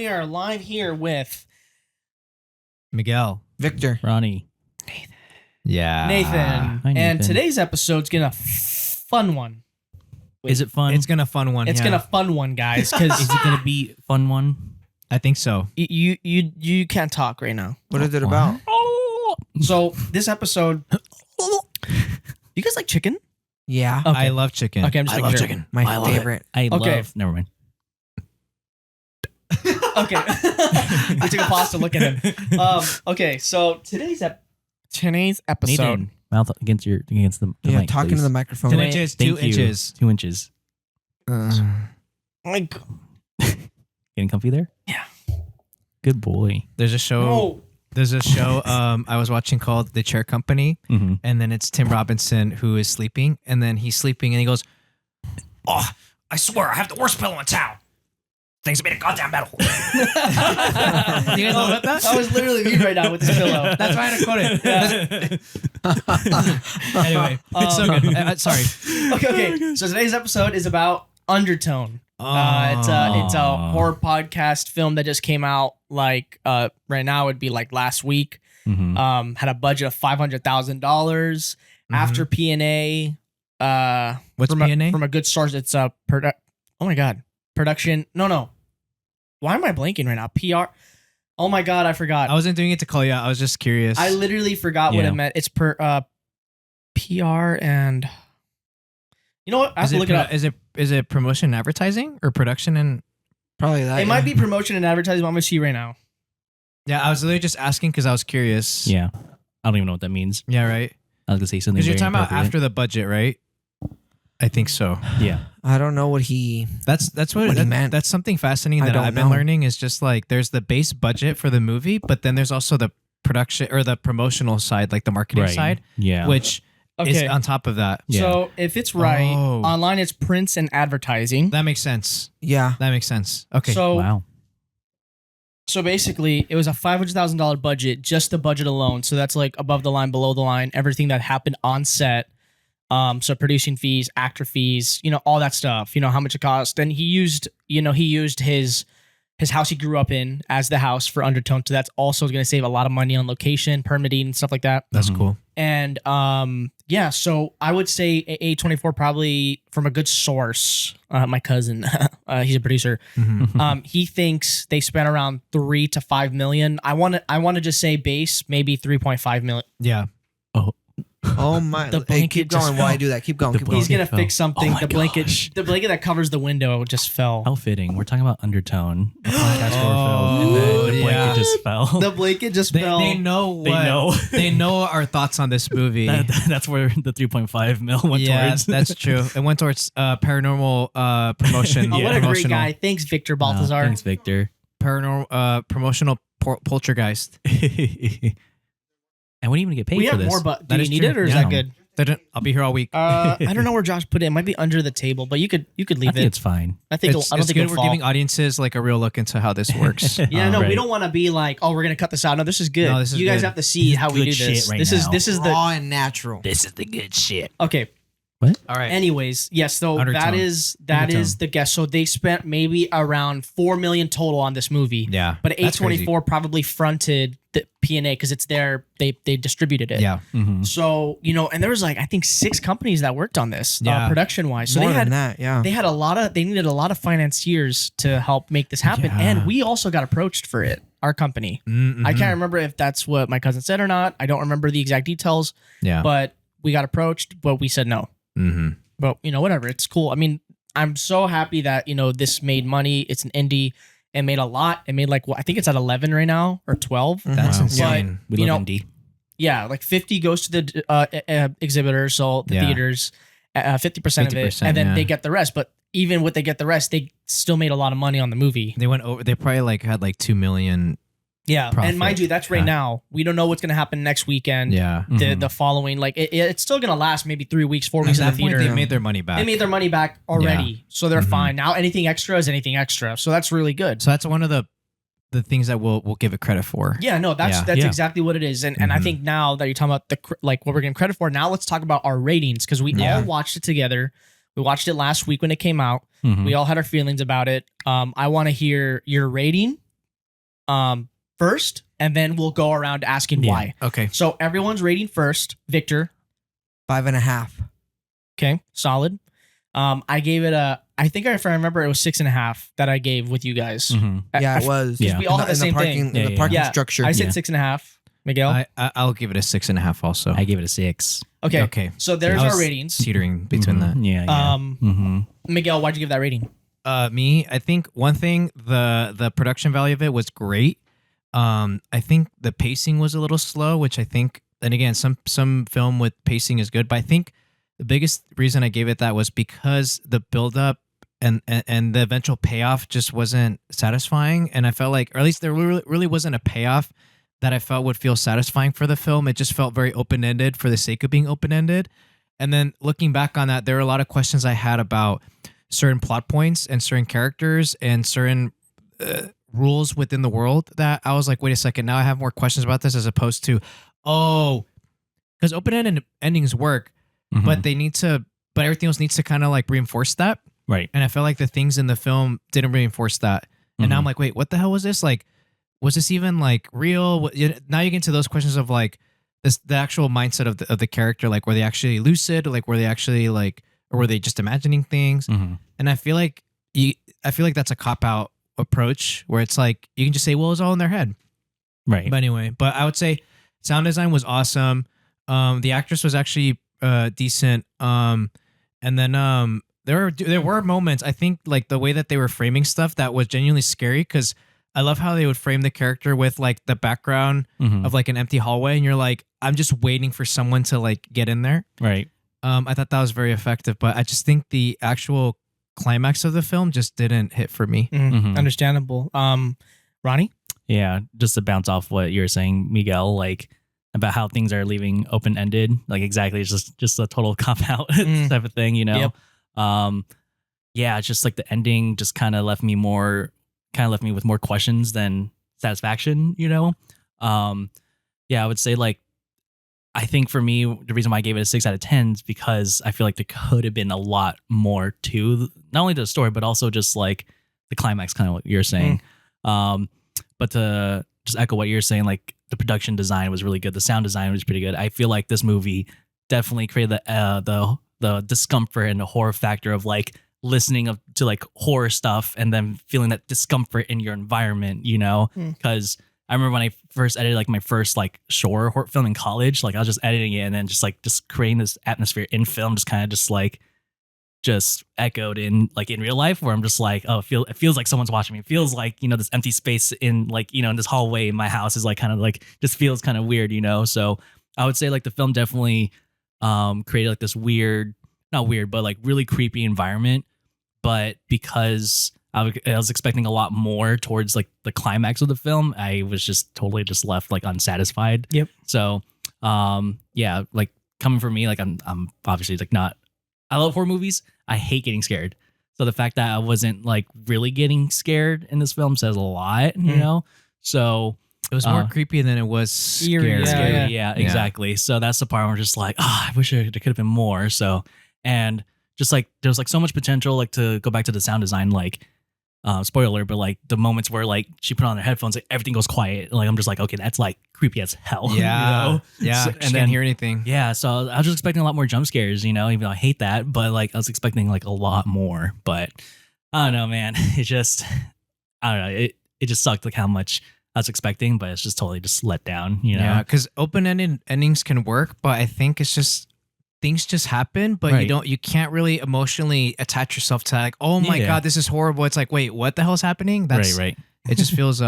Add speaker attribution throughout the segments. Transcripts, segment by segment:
Speaker 1: we are live here with
Speaker 2: Miguel.
Speaker 3: Victor.
Speaker 4: Ronnie.
Speaker 2: Yeah.
Speaker 1: Nathan.
Speaker 4: Hi,
Speaker 1: And
Speaker 4: Nathan.
Speaker 1: today's episode's gonna fun one.
Speaker 4: Is it fun?
Speaker 2: It's gonna fun one.
Speaker 1: It's
Speaker 2: yeah.
Speaker 1: gonna fun one, guys, because
Speaker 4: Is it gonna be fun one?
Speaker 2: I think so.
Speaker 1: you can't talk right now.
Speaker 3: What is it about?
Speaker 1: So this episode, you guys like chicken?
Speaker 3: Yeah.
Speaker 1: Okay.
Speaker 2: I love chicken.
Speaker 1: Okay, I'm just making sure.
Speaker 3: My favorite.
Speaker 4: I
Speaker 1: Okay.
Speaker 4: love. Never mind.
Speaker 1: Okay. We took a pause to look at him. Okay, so today's episode.
Speaker 4: Nathan, mouth against the
Speaker 3: Yeah,
Speaker 4: mic,
Speaker 3: talking
Speaker 4: please.
Speaker 3: to the microphone.
Speaker 2: 2
Speaker 1: Today-
Speaker 2: inches.
Speaker 4: Thank
Speaker 2: 2
Speaker 4: you.
Speaker 2: inches.
Speaker 4: 2 inches.
Speaker 1: Like,
Speaker 4: Getting comfy there?
Speaker 1: Yeah.
Speaker 4: Good boy.
Speaker 2: There's a show.
Speaker 1: no.
Speaker 2: There's a show I was watching called The Chair Company,
Speaker 4: Mm-hmm.
Speaker 2: and then it's Tim Robinson who is sleeping, and then he's sleeping, and he goes, "Oh, I swear I have the worst pillow in town. Things made of goddamn metal." You guys know about that?
Speaker 1: That was literally me right now with this pillow.
Speaker 2: That's why I had to quote it. Anyway, it's so good. Sorry.
Speaker 1: Okay. So today's episode is about Undertone. It's a horror podcast film that just came out like right now it'd be like last week.
Speaker 4: Mm-hmm.
Speaker 1: Had a budget of $500,000 after P&A.
Speaker 2: What's
Speaker 1: from
Speaker 2: P&A?
Speaker 1: from a good source. It's a oh my god, production. No. Why am I blanking right now? PR. Oh my god, I forgot.
Speaker 2: I wasn't doing it to call you out. I was just curious.
Speaker 1: I literally forgot what
Speaker 4: Yeah.
Speaker 1: it meant. It's PR and you know what? I have to look it up.
Speaker 2: Is it promotion and advertising or production and?
Speaker 3: Probably that.
Speaker 1: It might be promotion and advertising. I'm gonna see right now.
Speaker 2: Yeah, I was literally just asking because I was curious.
Speaker 4: Yeah. I don't even know what that means.
Speaker 2: Yeah, right.
Speaker 4: I was gonna say something.
Speaker 2: Because you're
Speaker 4: very
Speaker 2: talking about
Speaker 4: inappropriate.
Speaker 2: after the budget, right? I think so.
Speaker 4: Yeah.
Speaker 3: I don't know what he.
Speaker 2: That's
Speaker 3: What he meant.
Speaker 2: That's something fascinating
Speaker 3: I
Speaker 2: that
Speaker 3: don't
Speaker 2: I've been
Speaker 3: know.
Speaker 2: learning is just like there's the base budget for the movie, but then there's also the production or the promotional side, like the marketing
Speaker 4: Right.
Speaker 2: side,
Speaker 4: Yeah.
Speaker 2: which is
Speaker 1: Okay.
Speaker 2: on top of that.
Speaker 4: Yeah.
Speaker 1: So if it's right,
Speaker 2: Oh.
Speaker 1: online it's prints and advertising.
Speaker 2: That makes sense.
Speaker 3: Yeah.
Speaker 2: That makes sense. Okay.
Speaker 1: So
Speaker 4: Wow.
Speaker 1: so basically, it was a $500,000 budget, just the budget alone. So that's like above the line, below the line, everything that happened on set. So producing fees, actor fees, all that stuff. How much it cost. And he used his house he grew up in as the house for Undertone. So that's also going to save a lot of money on location, permitting, and stuff like that.
Speaker 2: That's
Speaker 4: Mhm.
Speaker 2: cool.
Speaker 1: And yeah, so I would say A24 probably from a good source. My cousin, he's a producer.
Speaker 2: Mhm.
Speaker 1: He thinks they spent around 3 to 5 million. I want to just say base maybe 3.5 million.
Speaker 2: Yeah.
Speaker 3: Oh my.
Speaker 1: The
Speaker 3: Hey,
Speaker 1: blanket
Speaker 3: keep
Speaker 1: just
Speaker 3: going while I
Speaker 1: fell.
Speaker 3: do that. Keep going.
Speaker 4: The
Speaker 3: Keep
Speaker 4: blanket
Speaker 1: He's
Speaker 3: going.
Speaker 1: gonna
Speaker 4: fell.
Speaker 1: fix something.
Speaker 4: Oh my
Speaker 1: the blanket
Speaker 4: gosh.
Speaker 1: that covers the window just fell.
Speaker 4: How fitting. We're talking about Undertone, a podcast horror film, and then the
Speaker 2: yeah.
Speaker 4: blanket just fell.
Speaker 1: The blanket just fell.
Speaker 2: They know what
Speaker 4: They know.
Speaker 2: they know our thoughts on this movie.
Speaker 4: That's where the 3.5 mil went
Speaker 2: yeah,
Speaker 4: towards.
Speaker 2: that's true. It went towards paranormal promotion.
Speaker 1: Oh, what a great
Speaker 2: promotional-
Speaker 1: guy! Thanks, Victor
Speaker 4: No,
Speaker 1: Balthazar.
Speaker 4: thanks, Victor.
Speaker 2: Paranormal promotional poltergeist.
Speaker 4: And we didn't even get paid
Speaker 1: we
Speaker 4: for
Speaker 1: have
Speaker 4: this.
Speaker 1: more, but do
Speaker 2: That
Speaker 1: you
Speaker 2: is
Speaker 1: need
Speaker 2: true.
Speaker 1: it or is
Speaker 4: Yeah.
Speaker 1: that good?
Speaker 2: I'll be here all week.
Speaker 1: I don't know where Josh put it. It might be under the table, but you could
Speaker 4: I
Speaker 1: leave
Speaker 4: think
Speaker 1: it.
Speaker 4: it's fine.
Speaker 1: I think
Speaker 2: It's
Speaker 1: I don't think
Speaker 2: good.
Speaker 1: it'll
Speaker 2: We're
Speaker 1: fall.
Speaker 2: giving audiences like a real look into how this works.
Speaker 1: Yeah, no, we
Speaker 4: Right.
Speaker 1: don't want to be like, oh, we're gonna cut this out. No, this is good.
Speaker 2: No, this is
Speaker 1: you guys
Speaker 2: good.
Speaker 1: have to see how we
Speaker 4: good
Speaker 1: do this.
Speaker 4: shit right
Speaker 1: this is
Speaker 4: now.
Speaker 1: this is the
Speaker 3: Raw and natural.
Speaker 4: This is the good shit.
Speaker 1: okay.
Speaker 2: All right.
Speaker 1: Anyways, yes, so that
Speaker 2: Undertone.
Speaker 1: is
Speaker 4: Undertone.
Speaker 1: the guess. So they spent maybe around 4 million total on this movie.
Speaker 2: Yeah.
Speaker 1: But
Speaker 2: that's crazy.
Speaker 1: A24 probably fronted the P&A because it's their they distributed it.
Speaker 2: Yeah.
Speaker 4: Mm-hmm.
Speaker 1: So, and there was like I think 6 companies that worked on this
Speaker 2: Yeah.
Speaker 1: production wise. So
Speaker 3: More
Speaker 1: they
Speaker 3: than
Speaker 1: had
Speaker 3: that. Yeah.
Speaker 1: they needed a lot of financiers to help make this happen.
Speaker 4: Yeah.
Speaker 1: And we also got approached for it, our company.
Speaker 2: Mm-hmm.
Speaker 1: I can't remember if that's what my cousin said or not. I don't remember the exact details,
Speaker 2: Yeah.
Speaker 1: but we got approached, but we said no.
Speaker 2: Mm-hmm.
Speaker 1: But whatever, it's cool. I mean, I'm so happy that this made money. It's an indie. It made a lot. It made like I think it's at 11 right now or 12.
Speaker 2: That's
Speaker 4: Wow.
Speaker 2: insane.
Speaker 4: We
Speaker 1: You
Speaker 4: love
Speaker 1: know,
Speaker 4: indie.
Speaker 1: Yeah, like 50 goes to the exhibitors, so the
Speaker 2: Yeah.
Speaker 1: theaters, 50% of it,
Speaker 2: 50%,
Speaker 1: and then
Speaker 2: yeah.
Speaker 1: they get the rest. But even with they get the rest, they still made a lot of money on the movie.
Speaker 2: They went over. They probably had 2 million.
Speaker 1: Yeah,
Speaker 2: Profit.
Speaker 1: and mind you, that's right
Speaker 2: Yeah.
Speaker 1: now. We don't know what's gonna happen next weekend.
Speaker 2: Yeah.
Speaker 1: The
Speaker 4: Mhm.
Speaker 1: the following, like it's still gonna last maybe 3 weeks, 4
Speaker 2: At
Speaker 1: weeks in the
Speaker 2: that point,
Speaker 1: theater.
Speaker 2: they made their money back.
Speaker 1: They made their money back already, so they're
Speaker 2: Mhm.
Speaker 1: fine now. Anything extra is anything extra, so that's really good.
Speaker 2: So that's one of the things that we'll give it credit for.
Speaker 1: Yeah, no, that's
Speaker 2: Yeah.
Speaker 1: that's
Speaker 4: Yeah.
Speaker 1: exactly what it is, and I
Speaker 2: Mhm.
Speaker 1: think now that you're talking about what we're getting credit for, now let's talk about our ratings because we
Speaker 2: Yeah.
Speaker 1: all watched it together. We watched it last week when it came out.
Speaker 4: Mhm.
Speaker 1: We all had our feelings about it. I want to hear your rating first, and then we'll go around asking
Speaker 4: Yeah.
Speaker 1: why.
Speaker 2: Okay.
Speaker 1: So everyone's rating first. Victor,
Speaker 3: 5.5.
Speaker 1: okay, solid. I gave it I think if I remember, it was 6.5 that I gave with you guys.
Speaker 4: Mhm.
Speaker 3: Yeah,
Speaker 1: I-
Speaker 3: it was.
Speaker 4: Yeah.
Speaker 1: we all had the same
Speaker 3: parking,
Speaker 1: thing.
Speaker 4: Yeah,
Speaker 3: In the
Speaker 4: yeah,
Speaker 3: parking
Speaker 1: yeah.
Speaker 3: structure.
Speaker 1: I said
Speaker 4: Yeah.
Speaker 1: 6.5. Miguel,
Speaker 2: I'll give it a 6.5 also.
Speaker 4: I gave it a 6.
Speaker 1: okay.
Speaker 2: Okay.
Speaker 1: So there's
Speaker 2: I
Speaker 1: our
Speaker 2: was
Speaker 1: ratings.
Speaker 2: teetering between that.
Speaker 4: Yeah. Yeah.
Speaker 1: Miguel, why'd you give that rating?
Speaker 2: Me, I think one thing, the production value of it was great. I think the pacing was a little slow, which I think, and again, some film with pacing is good, but I think the biggest reason I gave it that was because the buildup and the eventual payoff just wasn't satisfying, and I felt like, or at least there really wasn't a payoff that I felt would feel satisfying for the film. It just felt very open ended for the sake of being open ended. And then looking back on that, there were a lot of questions I had about certain plot points and certain characters and certain rules within the world that I was like, wait a second, now I have more questions about this, as opposed to, oh, because open-ended endings work, but they need to, but everything else needs to kind of like reinforce that.
Speaker 4: Right.
Speaker 2: And I felt like the things in the film didn't reinforce that. And now I'm like, wait, what the hell was this? Like, was this even like real? Now you get into those questions of like the actual mindset of the character. Like, were they actually lucid? Like, were they actually like, or were they just imagining things? And I feel like that's a cop out approach where it's like you can just say, well, it was all in their head.
Speaker 4: Right.
Speaker 2: But anyway, but I would say sound design was awesome. The actress was actually decent. And then there were moments, I think, like the way that they were framing stuff that was genuinely scary, because I love how they would frame the character with like the background of like an empty hallway, and you're like, I'm just waiting for someone to like get in there.
Speaker 4: Right.
Speaker 2: I thought that was very effective, but I just think the actual climax of the film just didn't hit for me.
Speaker 1: Understandable. Ronnie?
Speaker 4: Yeah, just to bounce off what you were saying, Miguel, like about how things are leaving open ended, like exactly, it's just a total cop out type of thing, you know.
Speaker 1: Yep.
Speaker 4: Yeah, it's just like the ending just kind of left me with more questions than satisfaction, you know. Yeah, I would say like, I think for me, the reason why I gave it a 6 out of 10 is because I feel like there could have been a lot more to not only the story, but also just like the climax, kind of what you're saying. But to just echo what you're saying, like the production design was really good. The sound design was pretty good. I feel like this movie definitely created the discomfort and the horror factor of like listening to like horror stuff and then feeling that discomfort in your environment, you know, because I remember when I first edited like my first like horror film in college, like I was just editing it and then just creating this atmosphere in film, just kind of just echoed in like in real life, where I'm just like, oh, it feels like someone's watching me. It feels like, you know, this empty space in like, you know, in this hallway in my house is like kind of like just feels kind of weird, you know? So I would say like the film definitely created like this not weird, but like really creepy environment. But because I was expecting a lot more towards like the climax of the film, I was just totally just left like unsatisfied.
Speaker 1: Yep.
Speaker 4: So, yeah, like coming from me, like I'm obviously like not, I love horror movies. I hate getting scared. So the fact that I wasn't like really getting scared in this film says a lot, you know? So
Speaker 2: It was more creepy than it was scary.
Speaker 1: Eerie,
Speaker 4: yeah, exactly. So that's the part where I'm just like, I wish there could have been more. So, and just like, there's like so much potential, like to go back to the sound design, like, spoiler, but like the moments where like she put on her headphones, like everything goes quiet. Like I'm just like, okay, that's like creepy as hell.
Speaker 2: Yeah.
Speaker 4: You know?
Speaker 2: Yeah.
Speaker 4: So,
Speaker 2: And
Speaker 4: and
Speaker 2: can't
Speaker 4: then
Speaker 2: hear anything.
Speaker 4: yeah, so I was just expecting a lot more jump scares, you know, even though I hate that, but like I was expecting like a lot more. But I don't know, man. It just, I don't know. It just sucked like how much I was expecting, but it's just totally just let down, you know?
Speaker 2: Yeah, because open-ended endings can work, but I think it's just things just happen, but
Speaker 4: Right.
Speaker 2: you can't really emotionally attach yourself to like, oh my
Speaker 4: Yeah.
Speaker 2: god, this is horrible. It's like, wait, what the hell's happening? That's
Speaker 4: Right.
Speaker 2: It just feels I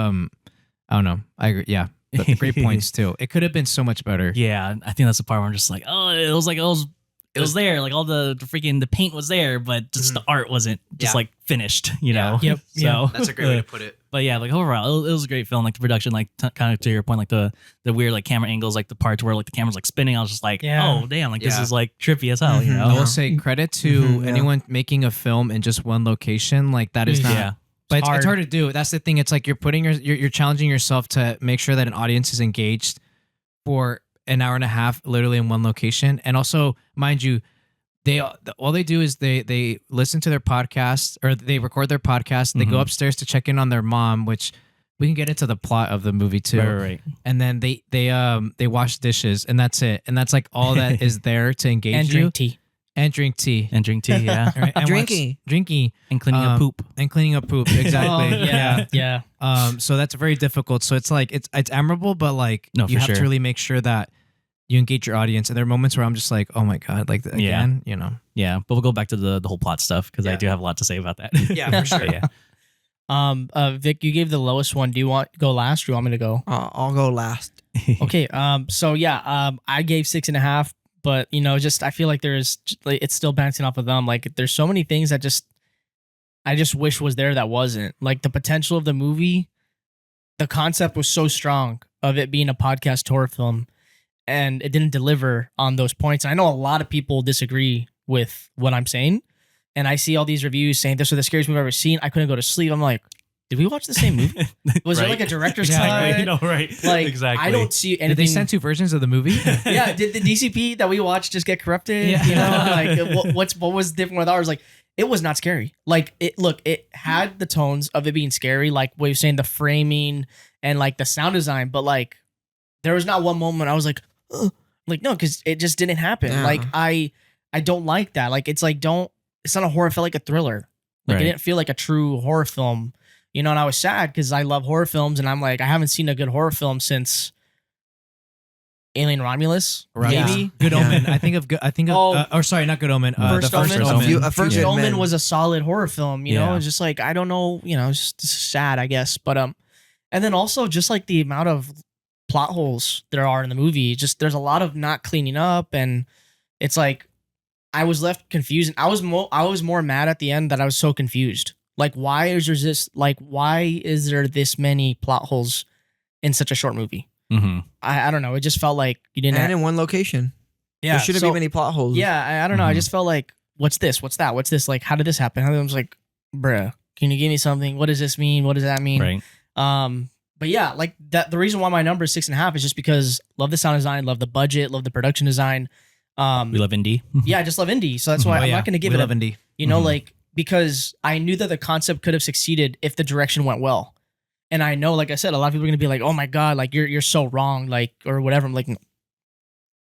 Speaker 2: don't know. I agree. Yeah, the great points too. It could have been so much better.
Speaker 4: Yeah, I think that's the part where I'm just like, oh, it was there, like all the freaking the paint was there, but just the art wasn't just
Speaker 2: Yeah.
Speaker 4: like finished, you know.
Speaker 1: Yep.
Speaker 4: So
Speaker 2: That's a great way to put it.
Speaker 4: But yeah, like overall, it was a great film. Like the production, like kind of to your point, like the weird like camera angles, like the parts where like the camera's like spinning. I was just like,
Speaker 1: Yeah.
Speaker 4: oh damn, like this
Speaker 2: Yeah.
Speaker 4: is like trippy as hell, you know.
Speaker 2: I will say credit to
Speaker 3: Mhm, yeah.
Speaker 2: anyone making a film in just one location. Like that is not.
Speaker 4: Yeah.
Speaker 2: But it's
Speaker 1: hard.
Speaker 2: hard to do. That's the thing. It's like you're putting you're challenging yourself to make sure that an audience is engaged for an hour and a half, literally in one location. And also, mind you, all they do is they listen to their podcast or they record their podcast. They go upstairs to check in on their mom, which we can get into the plot of the movie too.
Speaker 4: Right.
Speaker 2: And then they wash dishes, and that's it. And that's like all that is there to engage
Speaker 1: And
Speaker 2: you.
Speaker 1: drink tea.
Speaker 2: And drink tea.
Speaker 4: And drink tea, yeah.
Speaker 2: Right? And
Speaker 3: Drinking.
Speaker 2: drinking.
Speaker 4: And cleaning up poop.
Speaker 2: And cleaning up poop. Exactly.
Speaker 1: Oh, yeah.
Speaker 2: So that's very difficult. So it's like it's admirable, but like
Speaker 4: No,
Speaker 2: you
Speaker 4: for
Speaker 2: have to
Speaker 4: sure.
Speaker 2: really make sure that you engage your audience. And there are moments where I'm just like, oh my god, like again, you know.
Speaker 4: Yeah, but we'll go back to the whole plot stuff because I
Speaker 2: Yeah.
Speaker 4: do have a lot to say about that.
Speaker 2: Yeah, for sure.
Speaker 4: Yeah.
Speaker 1: Vic, you gave the lowest one. Do you want to go last or do you want me to go?
Speaker 3: I'll go last.
Speaker 1: Okay. So yeah, I gave 6.5, but just I feel like it's still bouncing off of them. Like there's so many things that I just wish was there that wasn't. Like the potential of the movie, the concept was so strong of it being a podcast horror film, and it didn't deliver on those points. And I know a lot of people disagree with what I'm saying, and I see all these reviews saying this is the scariest movie I've ever seen. I couldn't go to sleep. I'm like, did we watch the same movie? Was there like a director's
Speaker 4: exactly.
Speaker 1: cut?
Speaker 4: No, right.
Speaker 1: Like
Speaker 4: exactly.
Speaker 1: I don't see anything.
Speaker 2: Did they send 2 versions of the movie?
Speaker 1: Yeah, did the DCP that we watched just get corrupted?
Speaker 2: Yeah.
Speaker 1: Like what was different with ours? Like it was not scary. Like it had the tones of it being scary, like what you're saying, the framing and like the sound design, but like there was not one moment I was like, ugh. Like no, because it just didn't happen.
Speaker 3: Yeah.
Speaker 1: Like I don't like that. Like it's not a horror, it felt like a thriller. Like
Speaker 4: Right.
Speaker 1: it didn't feel like a true horror film. And I was sad because I love horror films, and I'm like, I haven't seen a good horror film since Alien Romulus.
Speaker 2: Right.
Speaker 1: Maybe.
Speaker 2: Good
Speaker 3: Yeah.
Speaker 2: Omen. I think of
Speaker 1: Oh.
Speaker 2: or sorry, not Good Omen.
Speaker 1: First
Speaker 2: the first
Speaker 1: Omen.
Speaker 2: Omen.
Speaker 3: A few
Speaker 1: First
Speaker 3: good
Speaker 1: Omen
Speaker 3: men.
Speaker 1: was a solid horror film, you know.
Speaker 4: Yeah.
Speaker 1: It's just like I don't know, it's just sad, I guess. But and then also just like the amount of plot holes there are in the movie. Just there's a lot of not cleaning up, and it's like I was left confused. And I was more mad at the end that I was so confused. Like why is there this many plot holes in such a short movie?
Speaker 4: Mm-hmm.
Speaker 1: I don't know. It just felt like you didn't.
Speaker 3: And in one location. There shouldn't
Speaker 1: so-
Speaker 3: be many plot holes.
Speaker 1: Yeah, I don't know. I
Speaker 4: Mhm.
Speaker 1: just felt like, what's this? What's that? What's this? Like, how did this happen? I was like, bruh, can you give me something? What does this mean? What does that mean?
Speaker 4: Right.
Speaker 1: But yeah, like that. The reason why my number is 6.5 is just because love the sound design, love the budget, love the production design.
Speaker 4: We love indie.
Speaker 1: Yeah, I just love indie, so that's why I'm not going to give
Speaker 2: we
Speaker 1: it
Speaker 2: love
Speaker 1: a,
Speaker 2: indie.
Speaker 4: Mhm.
Speaker 1: like because I knew that the concept could have succeeded if the direction went well. And I know, like I said, a lot of people are going to be like, "Oh my god, like you're so wrong," like or whatever. I'm like,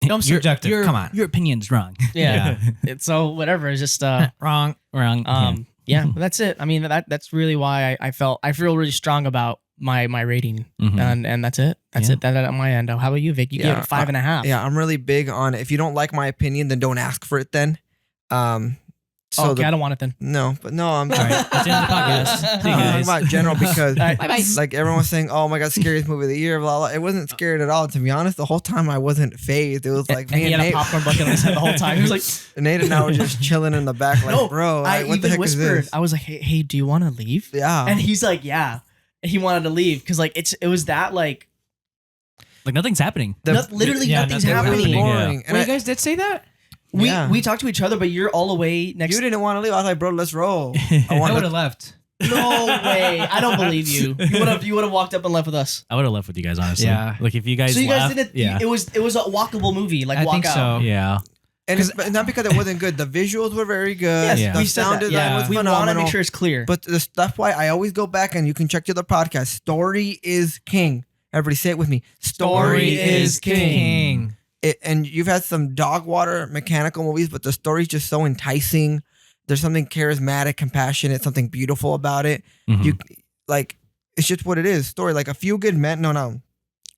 Speaker 2: I'm subjective. Come on.
Speaker 4: Your opinion's wrong.
Speaker 1: yeah. It's so whatever. It's just
Speaker 2: Wrong.
Speaker 4: Wrong.
Speaker 1: yeah, but that's it. I mean, that's really why I feel really strong about my rating,
Speaker 4: Mhm.
Speaker 1: and that's it. That's
Speaker 4: Yeah.
Speaker 1: it. That on my end. How about you, Vic? You gave
Speaker 3: Yeah,
Speaker 1: it 5.5.
Speaker 3: Yeah, I'm really big on if you don't like my opinion, then don't ask for it then. So
Speaker 1: okay, I don't want it then.
Speaker 3: no, I'm
Speaker 4: All right. That's the end of the podcast. See you
Speaker 3: I'm talking
Speaker 4: guys.
Speaker 3: about general because
Speaker 1: All right.
Speaker 4: Bye-bye.
Speaker 3: like everyone was saying, oh my god, scariest movie of the year, blah blah. It wasn't scary at all. To be honest, the whole time I wasn't phased. It was like
Speaker 1: And he
Speaker 3: me
Speaker 1: had
Speaker 3: and
Speaker 1: a
Speaker 3: Nate,
Speaker 1: popcorn bucket on his head the whole time. He was like,
Speaker 3: Nate and I were just chilling in the back, like,
Speaker 1: No,
Speaker 3: bro,
Speaker 1: I
Speaker 3: like, what the
Speaker 1: even
Speaker 3: heck is
Speaker 1: whispered.
Speaker 3: this?
Speaker 1: I was like, hey, do you want to leave?
Speaker 3: Yeah,
Speaker 1: And he's like, yeah. And he wanted to leave because like it was that like
Speaker 4: Like nothing's happening.
Speaker 1: literally
Speaker 2: yeah,
Speaker 1: nothing's
Speaker 2: nothing's
Speaker 3: it was
Speaker 1: happening.
Speaker 3: boring. And
Speaker 2: Well, you guys did say that?
Speaker 3: Yeah.
Speaker 1: We talked to each other, but you're all away next.
Speaker 3: you didn't want to leave. I was like, bro, let's roll.
Speaker 2: I
Speaker 3: I
Speaker 2: would
Speaker 3: wanted
Speaker 2: have left.
Speaker 1: No way. I don't believe you. You would have walked up and left with us.
Speaker 4: I would have left with you guys, honestly.
Speaker 2: Yeah.
Speaker 4: Like if you guys
Speaker 1: So you guys
Speaker 4: left,
Speaker 1: didn't.
Speaker 4: yeah.
Speaker 1: It was a walkable movie. Like
Speaker 2: I
Speaker 1: walk
Speaker 2: think
Speaker 1: out.
Speaker 2: so.
Speaker 4: Yeah.
Speaker 3: and it's but not because it wasn't good. The visuals were very good.
Speaker 1: Yes,
Speaker 4: Yeah.
Speaker 3: The
Speaker 1: we said
Speaker 3: sound
Speaker 1: that.
Speaker 3: design was
Speaker 1: We want
Speaker 3: phenomenal.
Speaker 1: to make sure it's clear.
Speaker 3: But that's why I always go back and you can check the other podcast. Story is king. Everybody say it with me.
Speaker 1: Story is king.
Speaker 3: And you've had some dog water mechanical movies, but the story's just so enticing. There's something charismatic, compassionate, something beautiful about it.
Speaker 4: Mhm.
Speaker 3: You like, it's just what it is. Story like A Few Good Men. No,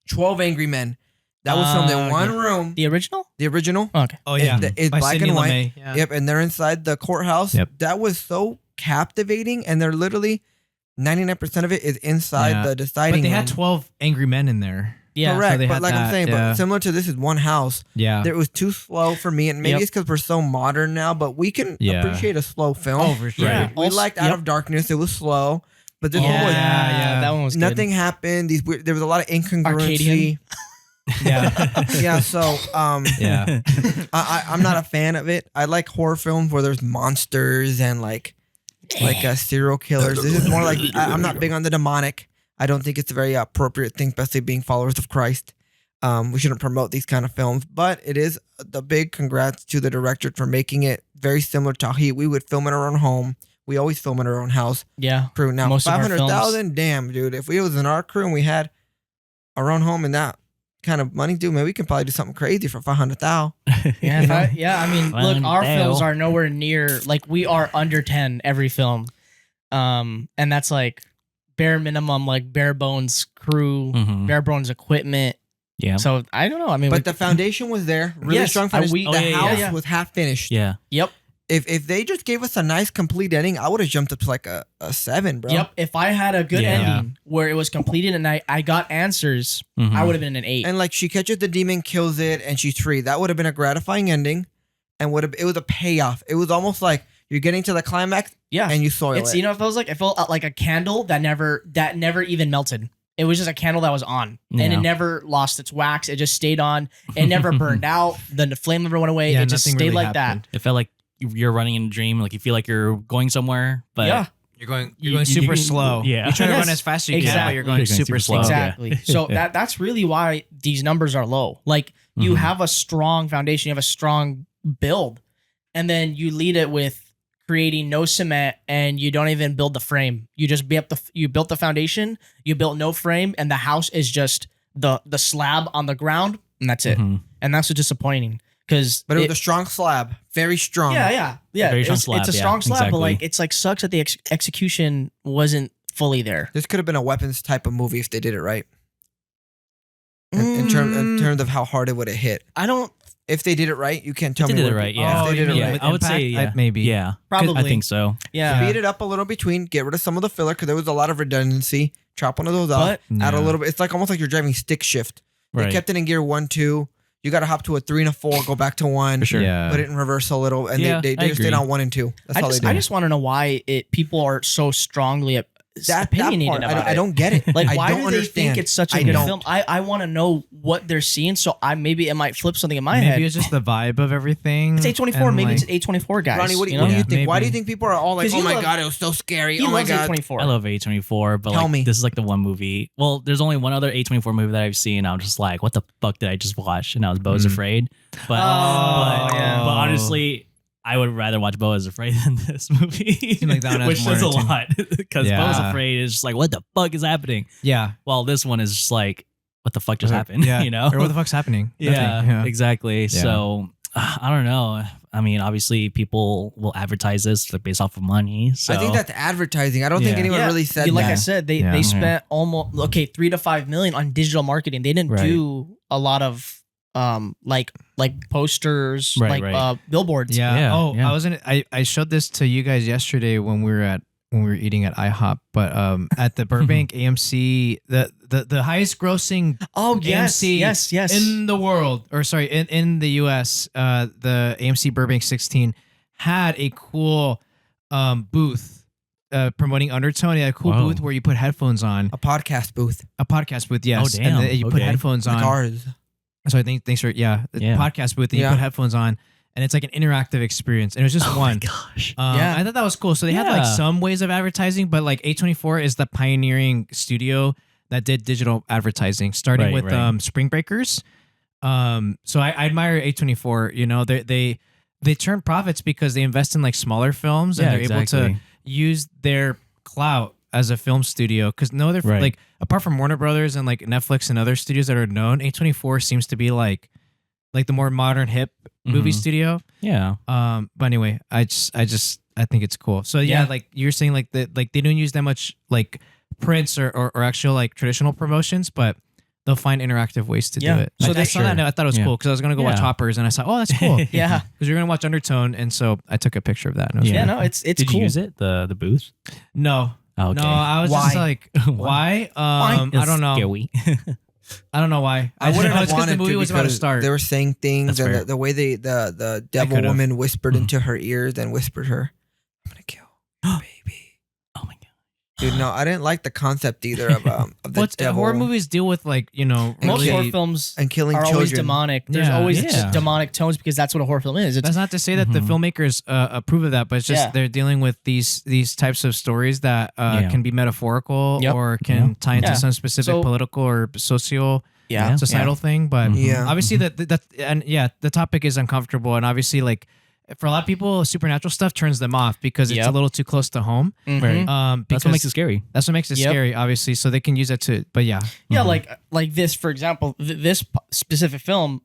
Speaker 3: 12 Angry Men. That was filmed in one
Speaker 1: okay.
Speaker 3: room.
Speaker 1: The original?
Speaker 3: The original.
Speaker 1: Okay.
Speaker 2: Oh yeah.
Speaker 3: It's
Speaker 2: By
Speaker 3: black
Speaker 2: Sidney
Speaker 3: and white.
Speaker 2: Lumet. Yeah.
Speaker 3: Yep, and they're inside the courthouse.
Speaker 4: Yep.
Speaker 3: That was so captivating, and they're literally 99% of it is inside
Speaker 2: Yeah.
Speaker 3: the deciding
Speaker 2: But they
Speaker 3: room.
Speaker 2: had 12 angry men in there.
Speaker 1: Yeah.
Speaker 3: Correct,
Speaker 2: so they
Speaker 3: but
Speaker 2: had
Speaker 3: like I'm
Speaker 2: that,
Speaker 3: saying,
Speaker 2: yeah.
Speaker 3: but similar to this is one house.
Speaker 2: Yeah.
Speaker 3: It was too slow for me, and maybe
Speaker 1: Yep.
Speaker 3: it's because we're so modern now. But we can
Speaker 2: Yeah.
Speaker 3: appreciate a slow film.
Speaker 2: Oh, for sure.
Speaker 1: Yeah.
Speaker 3: We
Speaker 1: Also-
Speaker 3: liked Out
Speaker 1: yep.
Speaker 3: of Darkness. It was slow, but this
Speaker 1: Yeah,
Speaker 3: one was
Speaker 2: yeah.
Speaker 1: that one was good.
Speaker 3: nothing happened. These weird, there was a lot of incongruency.
Speaker 1: Arcadian.
Speaker 2: Yeah.
Speaker 3: Yeah, so
Speaker 2: Yeah.
Speaker 3: I'm not a fan of it. I like horror films where there's monsters and like serial killers. This is more like I'm not big on the demonic. I don't think it's a very appropriate thing, especially being followers of Christ. We shouldn't promote these kind of films, but it is the big congrats to the director for making it very similar to how we would film in our own home we always film in our own house
Speaker 1: Yeah.
Speaker 3: crew. Now
Speaker 1: Most of our
Speaker 3: 500,000, damn, dude. If we was in our crew and we had our own home and that kind of money, dude, man, we can probably do something crazy for 500,000.
Speaker 1: Yeah, I mean,
Speaker 4: Well,
Speaker 1: look, our
Speaker 4: hell.
Speaker 1: films are nowhere near like we are under 10 every film, and that's like bare minimum, like bare bones crew,
Speaker 4: Mhm.
Speaker 1: bare bones equipment.
Speaker 4: Yeah.
Speaker 1: So I don't know. I mean,
Speaker 3: But the foundation was there, really
Speaker 1: Yes,
Speaker 3: strong foundation.
Speaker 1: we-
Speaker 3: The
Speaker 1: oh, yeah,
Speaker 3: house
Speaker 1: yeah.
Speaker 3: was half finished.
Speaker 4: Yeah.
Speaker 1: yep,
Speaker 3: If they just gave us a nice complete ending, I would have jumped up to like a 7, bro.
Speaker 1: yep. If I had a good
Speaker 4: Yeah.
Speaker 1: ending where it was completed and I got answers,
Speaker 4: Mhm.
Speaker 1: I would have been an 8.
Speaker 3: And like she catches the demon, kills it, and she's free. That would have been a gratifying ending, and it was a payoff. It was almost like you're getting to the climax
Speaker 1: Yeah,
Speaker 3: and you soil
Speaker 1: it's
Speaker 3: it.
Speaker 1: you know, it feels like like a candle that never even melted. It was just a candle that was on, and
Speaker 4: Yeah.
Speaker 1: it never lost its wax. It just stayed on. It never burned out. The flame never went away.
Speaker 2: Yeah,
Speaker 1: it just
Speaker 2: nothing
Speaker 1: stayed
Speaker 2: really
Speaker 1: like
Speaker 2: happened.
Speaker 4: It felt like you're running in a dream. Like you feel like you're going somewhere, but
Speaker 1: Yeah,
Speaker 2: You're going
Speaker 4: You-
Speaker 2: super
Speaker 4: you-
Speaker 2: slow.
Speaker 4: yeah.
Speaker 2: You're trying to
Speaker 1: Yes,
Speaker 2: run as fast as you can, but
Speaker 1: exactly.
Speaker 2: you're going super slow.
Speaker 4: Okay.
Speaker 1: exactly. So that's really why these numbers are low. Like you
Speaker 4: Mhm.
Speaker 1: have a strong foundation, you have a strong build, and then you lead it with creating no cement, and you don't even build the frame. You just you built the foundation, you built no frame, and the house is just the slab on the ground, and that's it.
Speaker 4: Mhm.
Speaker 1: And that's what's disappointing because
Speaker 3: But it was a strong slab, very strong.
Speaker 1: yeah.
Speaker 4: Very strong
Speaker 1: It's
Speaker 4: slab,
Speaker 1: a
Speaker 4: yeah,
Speaker 1: strong slab, but
Speaker 4: exactly.
Speaker 1: like it's like sucks that the execution wasn't fully there.
Speaker 3: This could have been a weapons type of movie if they did it right. In terms of how hard it would have hit.
Speaker 1: I don't
Speaker 3: If they did it right, you can't tell
Speaker 4: They
Speaker 3: me.
Speaker 4: did it
Speaker 3: what-
Speaker 4: right, yeah.
Speaker 3: If they did it
Speaker 2: you mean
Speaker 3: right.
Speaker 2: with
Speaker 4: I would say
Speaker 2: impact?
Speaker 4: yeah.
Speaker 2: Maybe.
Speaker 4: Yeah.
Speaker 1: probably
Speaker 4: I think so.
Speaker 1: yeah.
Speaker 3: Speed it up a little between, get rid of some of the filler because there was a lot of redundancy. Chop one of those off.
Speaker 1: But
Speaker 3: Add a
Speaker 2: Yeah.
Speaker 3: little bit. It's like almost like you're driving stick shift. They
Speaker 4: Right.
Speaker 3: kept it in gear 1, 2. You got to hop to a 3 and a 4, go back to 1.
Speaker 4: For sure.
Speaker 2: Yeah.
Speaker 3: Put it in reverse a little, and
Speaker 4: Yeah,
Speaker 3: they
Speaker 4: I
Speaker 3: just stayed
Speaker 4: agree.
Speaker 3: on 1 and 2. That's all they did.
Speaker 1: I just want to know why people are so strongly
Speaker 3: that
Speaker 1: opinionated
Speaker 3: part,
Speaker 1: about
Speaker 3: I
Speaker 1: it.
Speaker 3: don't get it.
Speaker 1: Like,
Speaker 3: I
Speaker 1: why
Speaker 3: don't
Speaker 1: do
Speaker 3: understand.
Speaker 1: they think it's such a
Speaker 3: I
Speaker 1: good
Speaker 3: don't.
Speaker 1: film? I want to know what they're seeing, so maybe it might flip something in my
Speaker 2: Maybe
Speaker 1: head.
Speaker 2: it's just the vibe of everything.
Speaker 1: It's A24.
Speaker 2: and,
Speaker 1: Maybe
Speaker 2: like,
Speaker 1: it's A24 guys.
Speaker 3: Ronnie, what do you,
Speaker 1: know?
Speaker 3: what do you
Speaker 2: Yeah,
Speaker 3: think? Why do you
Speaker 2: maybe.
Speaker 3: think people are all like,
Speaker 1: 'Cause
Speaker 3: "Oh
Speaker 1: you
Speaker 3: my
Speaker 1: love-
Speaker 3: god, it was so scary"?
Speaker 1: He
Speaker 3: Oh my
Speaker 1: loves
Speaker 3: god.
Speaker 1: A24.
Speaker 4: I love A24, but
Speaker 3: Tell
Speaker 4: like
Speaker 3: me.
Speaker 4: this is like the one movie. Well, there's only one other A24 movie that I've seen. I'm just like, what the fuck did I just watch? And I was Bo's Afraid. But,
Speaker 1: yeah.
Speaker 4: but honestly, I would rather watch Bo is Afraid than this movie.
Speaker 2: Seems like that one has
Speaker 4: which
Speaker 2: more
Speaker 4: says a
Speaker 2: entertainment.
Speaker 4: lot because
Speaker 2: Yeah.
Speaker 4: Bo is Afraid is just like, what the fuck is happening?
Speaker 2: Yeah.
Speaker 4: While this one is just like, what the fuck just happened?
Speaker 2: Yeah.
Speaker 4: You know?
Speaker 2: Or what the fuck's happening?
Speaker 4: Yeah,
Speaker 2: Nothing.
Speaker 4: exactly. So I don't know. I mean, obviously, people will advertise this like, based off of money. So
Speaker 3: I think that's advertising. I don't think
Speaker 4: Yeah.
Speaker 3: anyone
Speaker 1: Yeah,
Speaker 3: really said
Speaker 1: like
Speaker 3: that.
Speaker 1: I said, they
Speaker 2: Yeah.
Speaker 1: spent almost 3 to 5 million on digital marketing. They didn't
Speaker 4: Right.
Speaker 1: do a lot of like posters,
Speaker 4: Right,
Speaker 1: like
Speaker 4: right.
Speaker 1: billboards.
Speaker 2: Yeah.
Speaker 4: Yeah,
Speaker 2: Oh,
Speaker 4: yeah.
Speaker 2: I showed this to you guys yesterday when we were eating at IHOP, but at the Burbank AMC, the highest grossing
Speaker 1: Oh yes,
Speaker 2: AMC
Speaker 1: yes.
Speaker 2: in the world, or sorry, in the US, the AMC Burbank 16 had a cool booth promoting Undertone. It had a cool
Speaker 4: Whoa.
Speaker 2: booth where you put headphones on,
Speaker 3: A podcast booth
Speaker 2: a podcast booth, yes,
Speaker 4: Oh, damn.
Speaker 2: and then you put
Speaker 4: Okay.
Speaker 2: headphones on.
Speaker 3: like ours.
Speaker 2: So I think thanks for the
Speaker 4: Yeah.
Speaker 2: podcast booth, and you
Speaker 3: Yeah.
Speaker 2: put headphones on, and it's like an interactive experience, and it was just
Speaker 4: oh
Speaker 2: one.
Speaker 4: my gosh.
Speaker 1: Yeah.
Speaker 2: I thought that was cool. So they had like
Speaker 4: Yeah.
Speaker 2: some ways of advertising, but like A24 is the pioneering studio that did digital advertising, starting
Speaker 4: Right,
Speaker 2: with
Speaker 4: right.
Speaker 2: Spring Breakers. So I admire A24. You know, they turn profits because they invest in like smaller films, and
Speaker 4: Yeah,
Speaker 2: they're able to
Speaker 4: exactly.
Speaker 2: use their clout as a film studio. Because no other
Speaker 4: Right.
Speaker 2: like apart from Warner Brothers and like Netflix and other studios that are known, A24 seems to be like the more modern hip movie
Speaker 4: Mhm.
Speaker 2: studio.
Speaker 4: Yeah.
Speaker 2: But anyway, I think it's cool. So yeah,
Speaker 1: Yeah.
Speaker 2: like you're saying, like they don't use that much like prints or actual like traditional promotions, but they'll find interactive ways to
Speaker 1: Yeah.
Speaker 2: do it.
Speaker 1: So
Speaker 2: So
Speaker 1: they-
Speaker 2: I saw that and I thought it was
Speaker 4: Yeah.
Speaker 2: cool because I was gonna go watch
Speaker 4: Yeah.
Speaker 2: Hoppers and I saw, oh, that's cool.
Speaker 1: Yeah.
Speaker 2: Because you're gonna watch Undertone, and so I took a picture of that. And it was
Speaker 1: Yeah,
Speaker 2: really
Speaker 1: no, it's
Speaker 4: Did
Speaker 1: cool.
Speaker 4: you use it? The booth?
Speaker 2: no,
Speaker 4: Oh, okay.
Speaker 2: no. I was just
Speaker 3: Why?
Speaker 2: like, why? I don't know.
Speaker 4: Scary.
Speaker 2: I don't know why.
Speaker 3: I wouldn't
Speaker 2: know
Speaker 3: have
Speaker 2: it's 'cause
Speaker 3: wanted
Speaker 2: the movie
Speaker 3: to
Speaker 2: was about to
Speaker 3: because
Speaker 2: start.
Speaker 3: they were saying things,
Speaker 4: That's
Speaker 3: and
Speaker 4: fair.
Speaker 3: the way the devil
Speaker 2: could've.
Speaker 3: woman whispered
Speaker 4: Mhm.
Speaker 3: into her ears and whispered her, "I'm gonna kill your baby."
Speaker 4: Oh my god.
Speaker 3: Dude, no, I didn't like the concept either of the
Speaker 2: What's
Speaker 3: devil
Speaker 2: horror movies deal with like
Speaker 3: And
Speaker 1: Most
Speaker 3: really-
Speaker 1: horror films
Speaker 3: and killing
Speaker 1: are
Speaker 3: children.
Speaker 1: always demonic. There's
Speaker 2: Yeah.
Speaker 1: always
Speaker 4: Yeah.
Speaker 1: just demonic tones because that's what a horror film is. It's
Speaker 2: That's not to say that the
Speaker 4: Mhm.
Speaker 2: filmmakers approve of that, but it's just
Speaker 1: Yeah.
Speaker 2: they're dealing with these types of stories that
Speaker 4: Yeah.
Speaker 2: can be metaphorical
Speaker 1: Yep.
Speaker 2: or can
Speaker 4: Yeah.
Speaker 2: tie into
Speaker 1: Yeah.
Speaker 2: some specific
Speaker 1: So-
Speaker 2: political or social
Speaker 1: yeah,
Speaker 2: societal thing. But
Speaker 4: Mhm.
Speaker 3: Yeah.
Speaker 2: obviously that and yeah, the topic is uncomfortable, and obviously like for a lot of people, supernatural stuff turns them off because it's a
Speaker 1: Yep.
Speaker 2: little too close to home.
Speaker 1: Mhm.
Speaker 4: That's what makes it
Speaker 2: Because
Speaker 4: scary.
Speaker 2: that's what makes it
Speaker 1: Yep.
Speaker 2: scary, obviously. So they can use that to, but yeah.
Speaker 1: Yeah,
Speaker 4: Mhm.
Speaker 1: like this, for example, this specific film,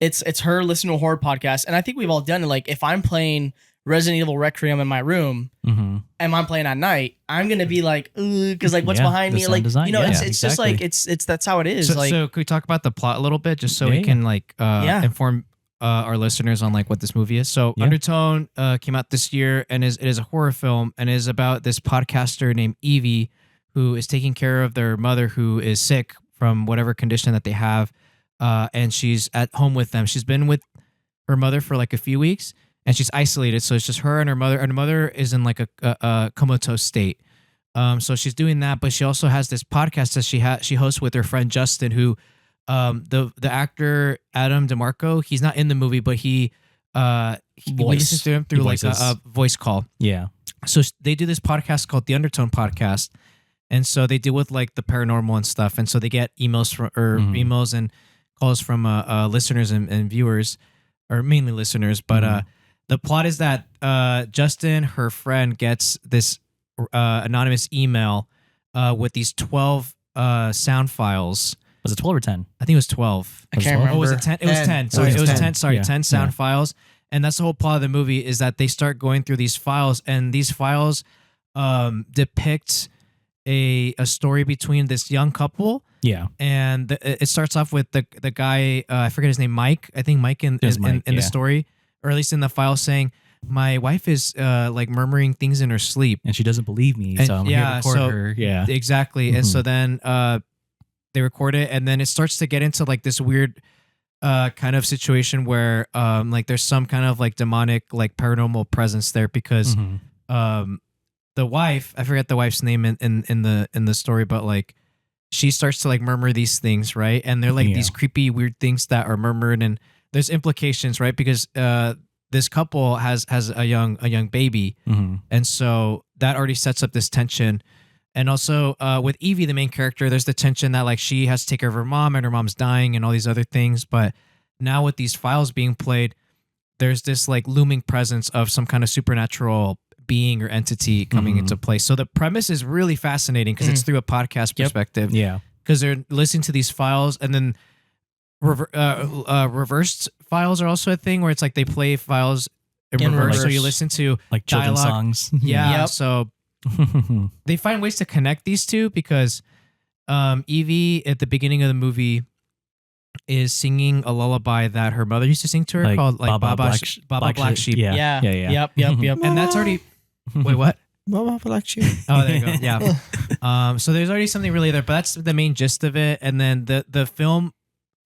Speaker 1: it's her listening to a horror podcast, and I think we've all done it. Like, if I'm playing Resident Evil Requiem in my room
Speaker 4: Mm-hmm.
Speaker 1: and I'm playing at night, I'm gonna be like, because like what's
Speaker 4: Yeah,
Speaker 1: behind
Speaker 4: the
Speaker 1: me,
Speaker 4: sound
Speaker 1: like
Speaker 4: design,
Speaker 1: you know,
Speaker 4: yeah,
Speaker 1: it's just like
Speaker 4: exactly.
Speaker 1: it's that's how it is.
Speaker 2: So,
Speaker 1: like,
Speaker 2: so can we talk about the plot a little bit, just so
Speaker 4: Yeah,
Speaker 2: we
Speaker 4: yeah.
Speaker 2: can like
Speaker 1: Yeah.
Speaker 2: inform our listeners on like what this movie is? So
Speaker 4: Yeah.
Speaker 2: Undertone came out this year, and it is a horror film, and is about this podcaster named Evie, who is taking care of their mother who is sick from whatever condition that they have, and she's at home with them. She's been with her mother for like a few weeks, and she's isolated. So it's just her and her mother. And her mother is in like a comatose state. So she's doing that, but she also has this podcast that she hosts with her friend Justin, who the actor Adam DeMarco, he's not in the movie, but we listen to him through like
Speaker 4: voices.
Speaker 2: a voice call.
Speaker 4: Yeah.
Speaker 2: So they do this podcast called the Undertone Podcast, and so they deal with like the paranormal and stuff, and so they get emails from
Speaker 4: Mhm.
Speaker 2: emails and calls from listeners and viewers, or mainly listeners. But
Speaker 4: Mhm.
Speaker 2: the plot is that Justin, her friend, gets this anonymous email with these 12 sound files.
Speaker 4: Was it 12 or 10?
Speaker 2: I think it was 12.
Speaker 1: I can't
Speaker 2: Oh,
Speaker 1: remember.
Speaker 2: was it 10? It was 10.
Speaker 3: 10.
Speaker 2: Sorry, it was 10.
Speaker 3: 10.
Speaker 2: Sorry,
Speaker 4: Yeah.
Speaker 2: 10 sound
Speaker 4: Yeah.
Speaker 2: files. And that's the whole plot of the movie, is that they start going through these files, and these files depict a story between this young couple.
Speaker 4: Yeah.
Speaker 2: And it starts off with the guy, I forget his name, Mike. I think Mike in
Speaker 4: Mike,
Speaker 2: the
Speaker 4: yeah.
Speaker 2: story, or at least in the file, saying, my wife is like murmuring things in her sleep.
Speaker 4: And she doesn't believe me,
Speaker 2: And-
Speaker 4: so I'm here
Speaker 2: yeah,
Speaker 4: to record
Speaker 2: so-
Speaker 4: her. Yeah.
Speaker 2: Exactly. And
Speaker 4: Mhm.
Speaker 2: so then they record it, and then it starts to get into like this weird kind of situation where like there's some kind of like demonic, like paranormal presence there, because
Speaker 4: Mhm.
Speaker 2: the wife, I forget the wife's name in the story, but like she starts to like murmur these things, right? And they're like
Speaker 4: Yeah.
Speaker 2: these creepy, weird things that are murmured, and there's implications, right? Because this couple has a young baby,
Speaker 4: Mhm.
Speaker 2: and so that already sets up this tension. And also with Evie, the main character, there's the tension that like she has to take care of her mom, and her mom's dying, and all these other things. But now with these files being played, there's this like looming presence of some kind of supernatural being or entity coming
Speaker 4: Mhm.
Speaker 2: into play. So the premise is really fascinating because it's through a podcast
Speaker 1: Yep.
Speaker 2: perspective.
Speaker 4: Yeah.
Speaker 2: Because they're listening to these files, and then reversed files are also a thing where it's like they play files in
Speaker 1: In
Speaker 2: reverse. So
Speaker 1: reverse.
Speaker 2: you listen to
Speaker 4: Like children's
Speaker 2: Dialogue.
Speaker 4: songs.
Speaker 2: yeah.
Speaker 1: Yep.
Speaker 2: So they find ways to connect these two, because Evie at the beginning of the movie is singing a lullaby that her mother used to sing to her,
Speaker 4: Like
Speaker 2: called like
Speaker 4: Baba
Speaker 2: Baba Black Sheep.
Speaker 4: Yeah.
Speaker 1: yeah,
Speaker 4: Yeah. Yeah.
Speaker 1: yep, yep.
Speaker 2: And that's already wait, what?
Speaker 3: Mama like you.
Speaker 2: Oh, there you go. Yeah. So there's already something really there, but that's the main gist of it. And then the film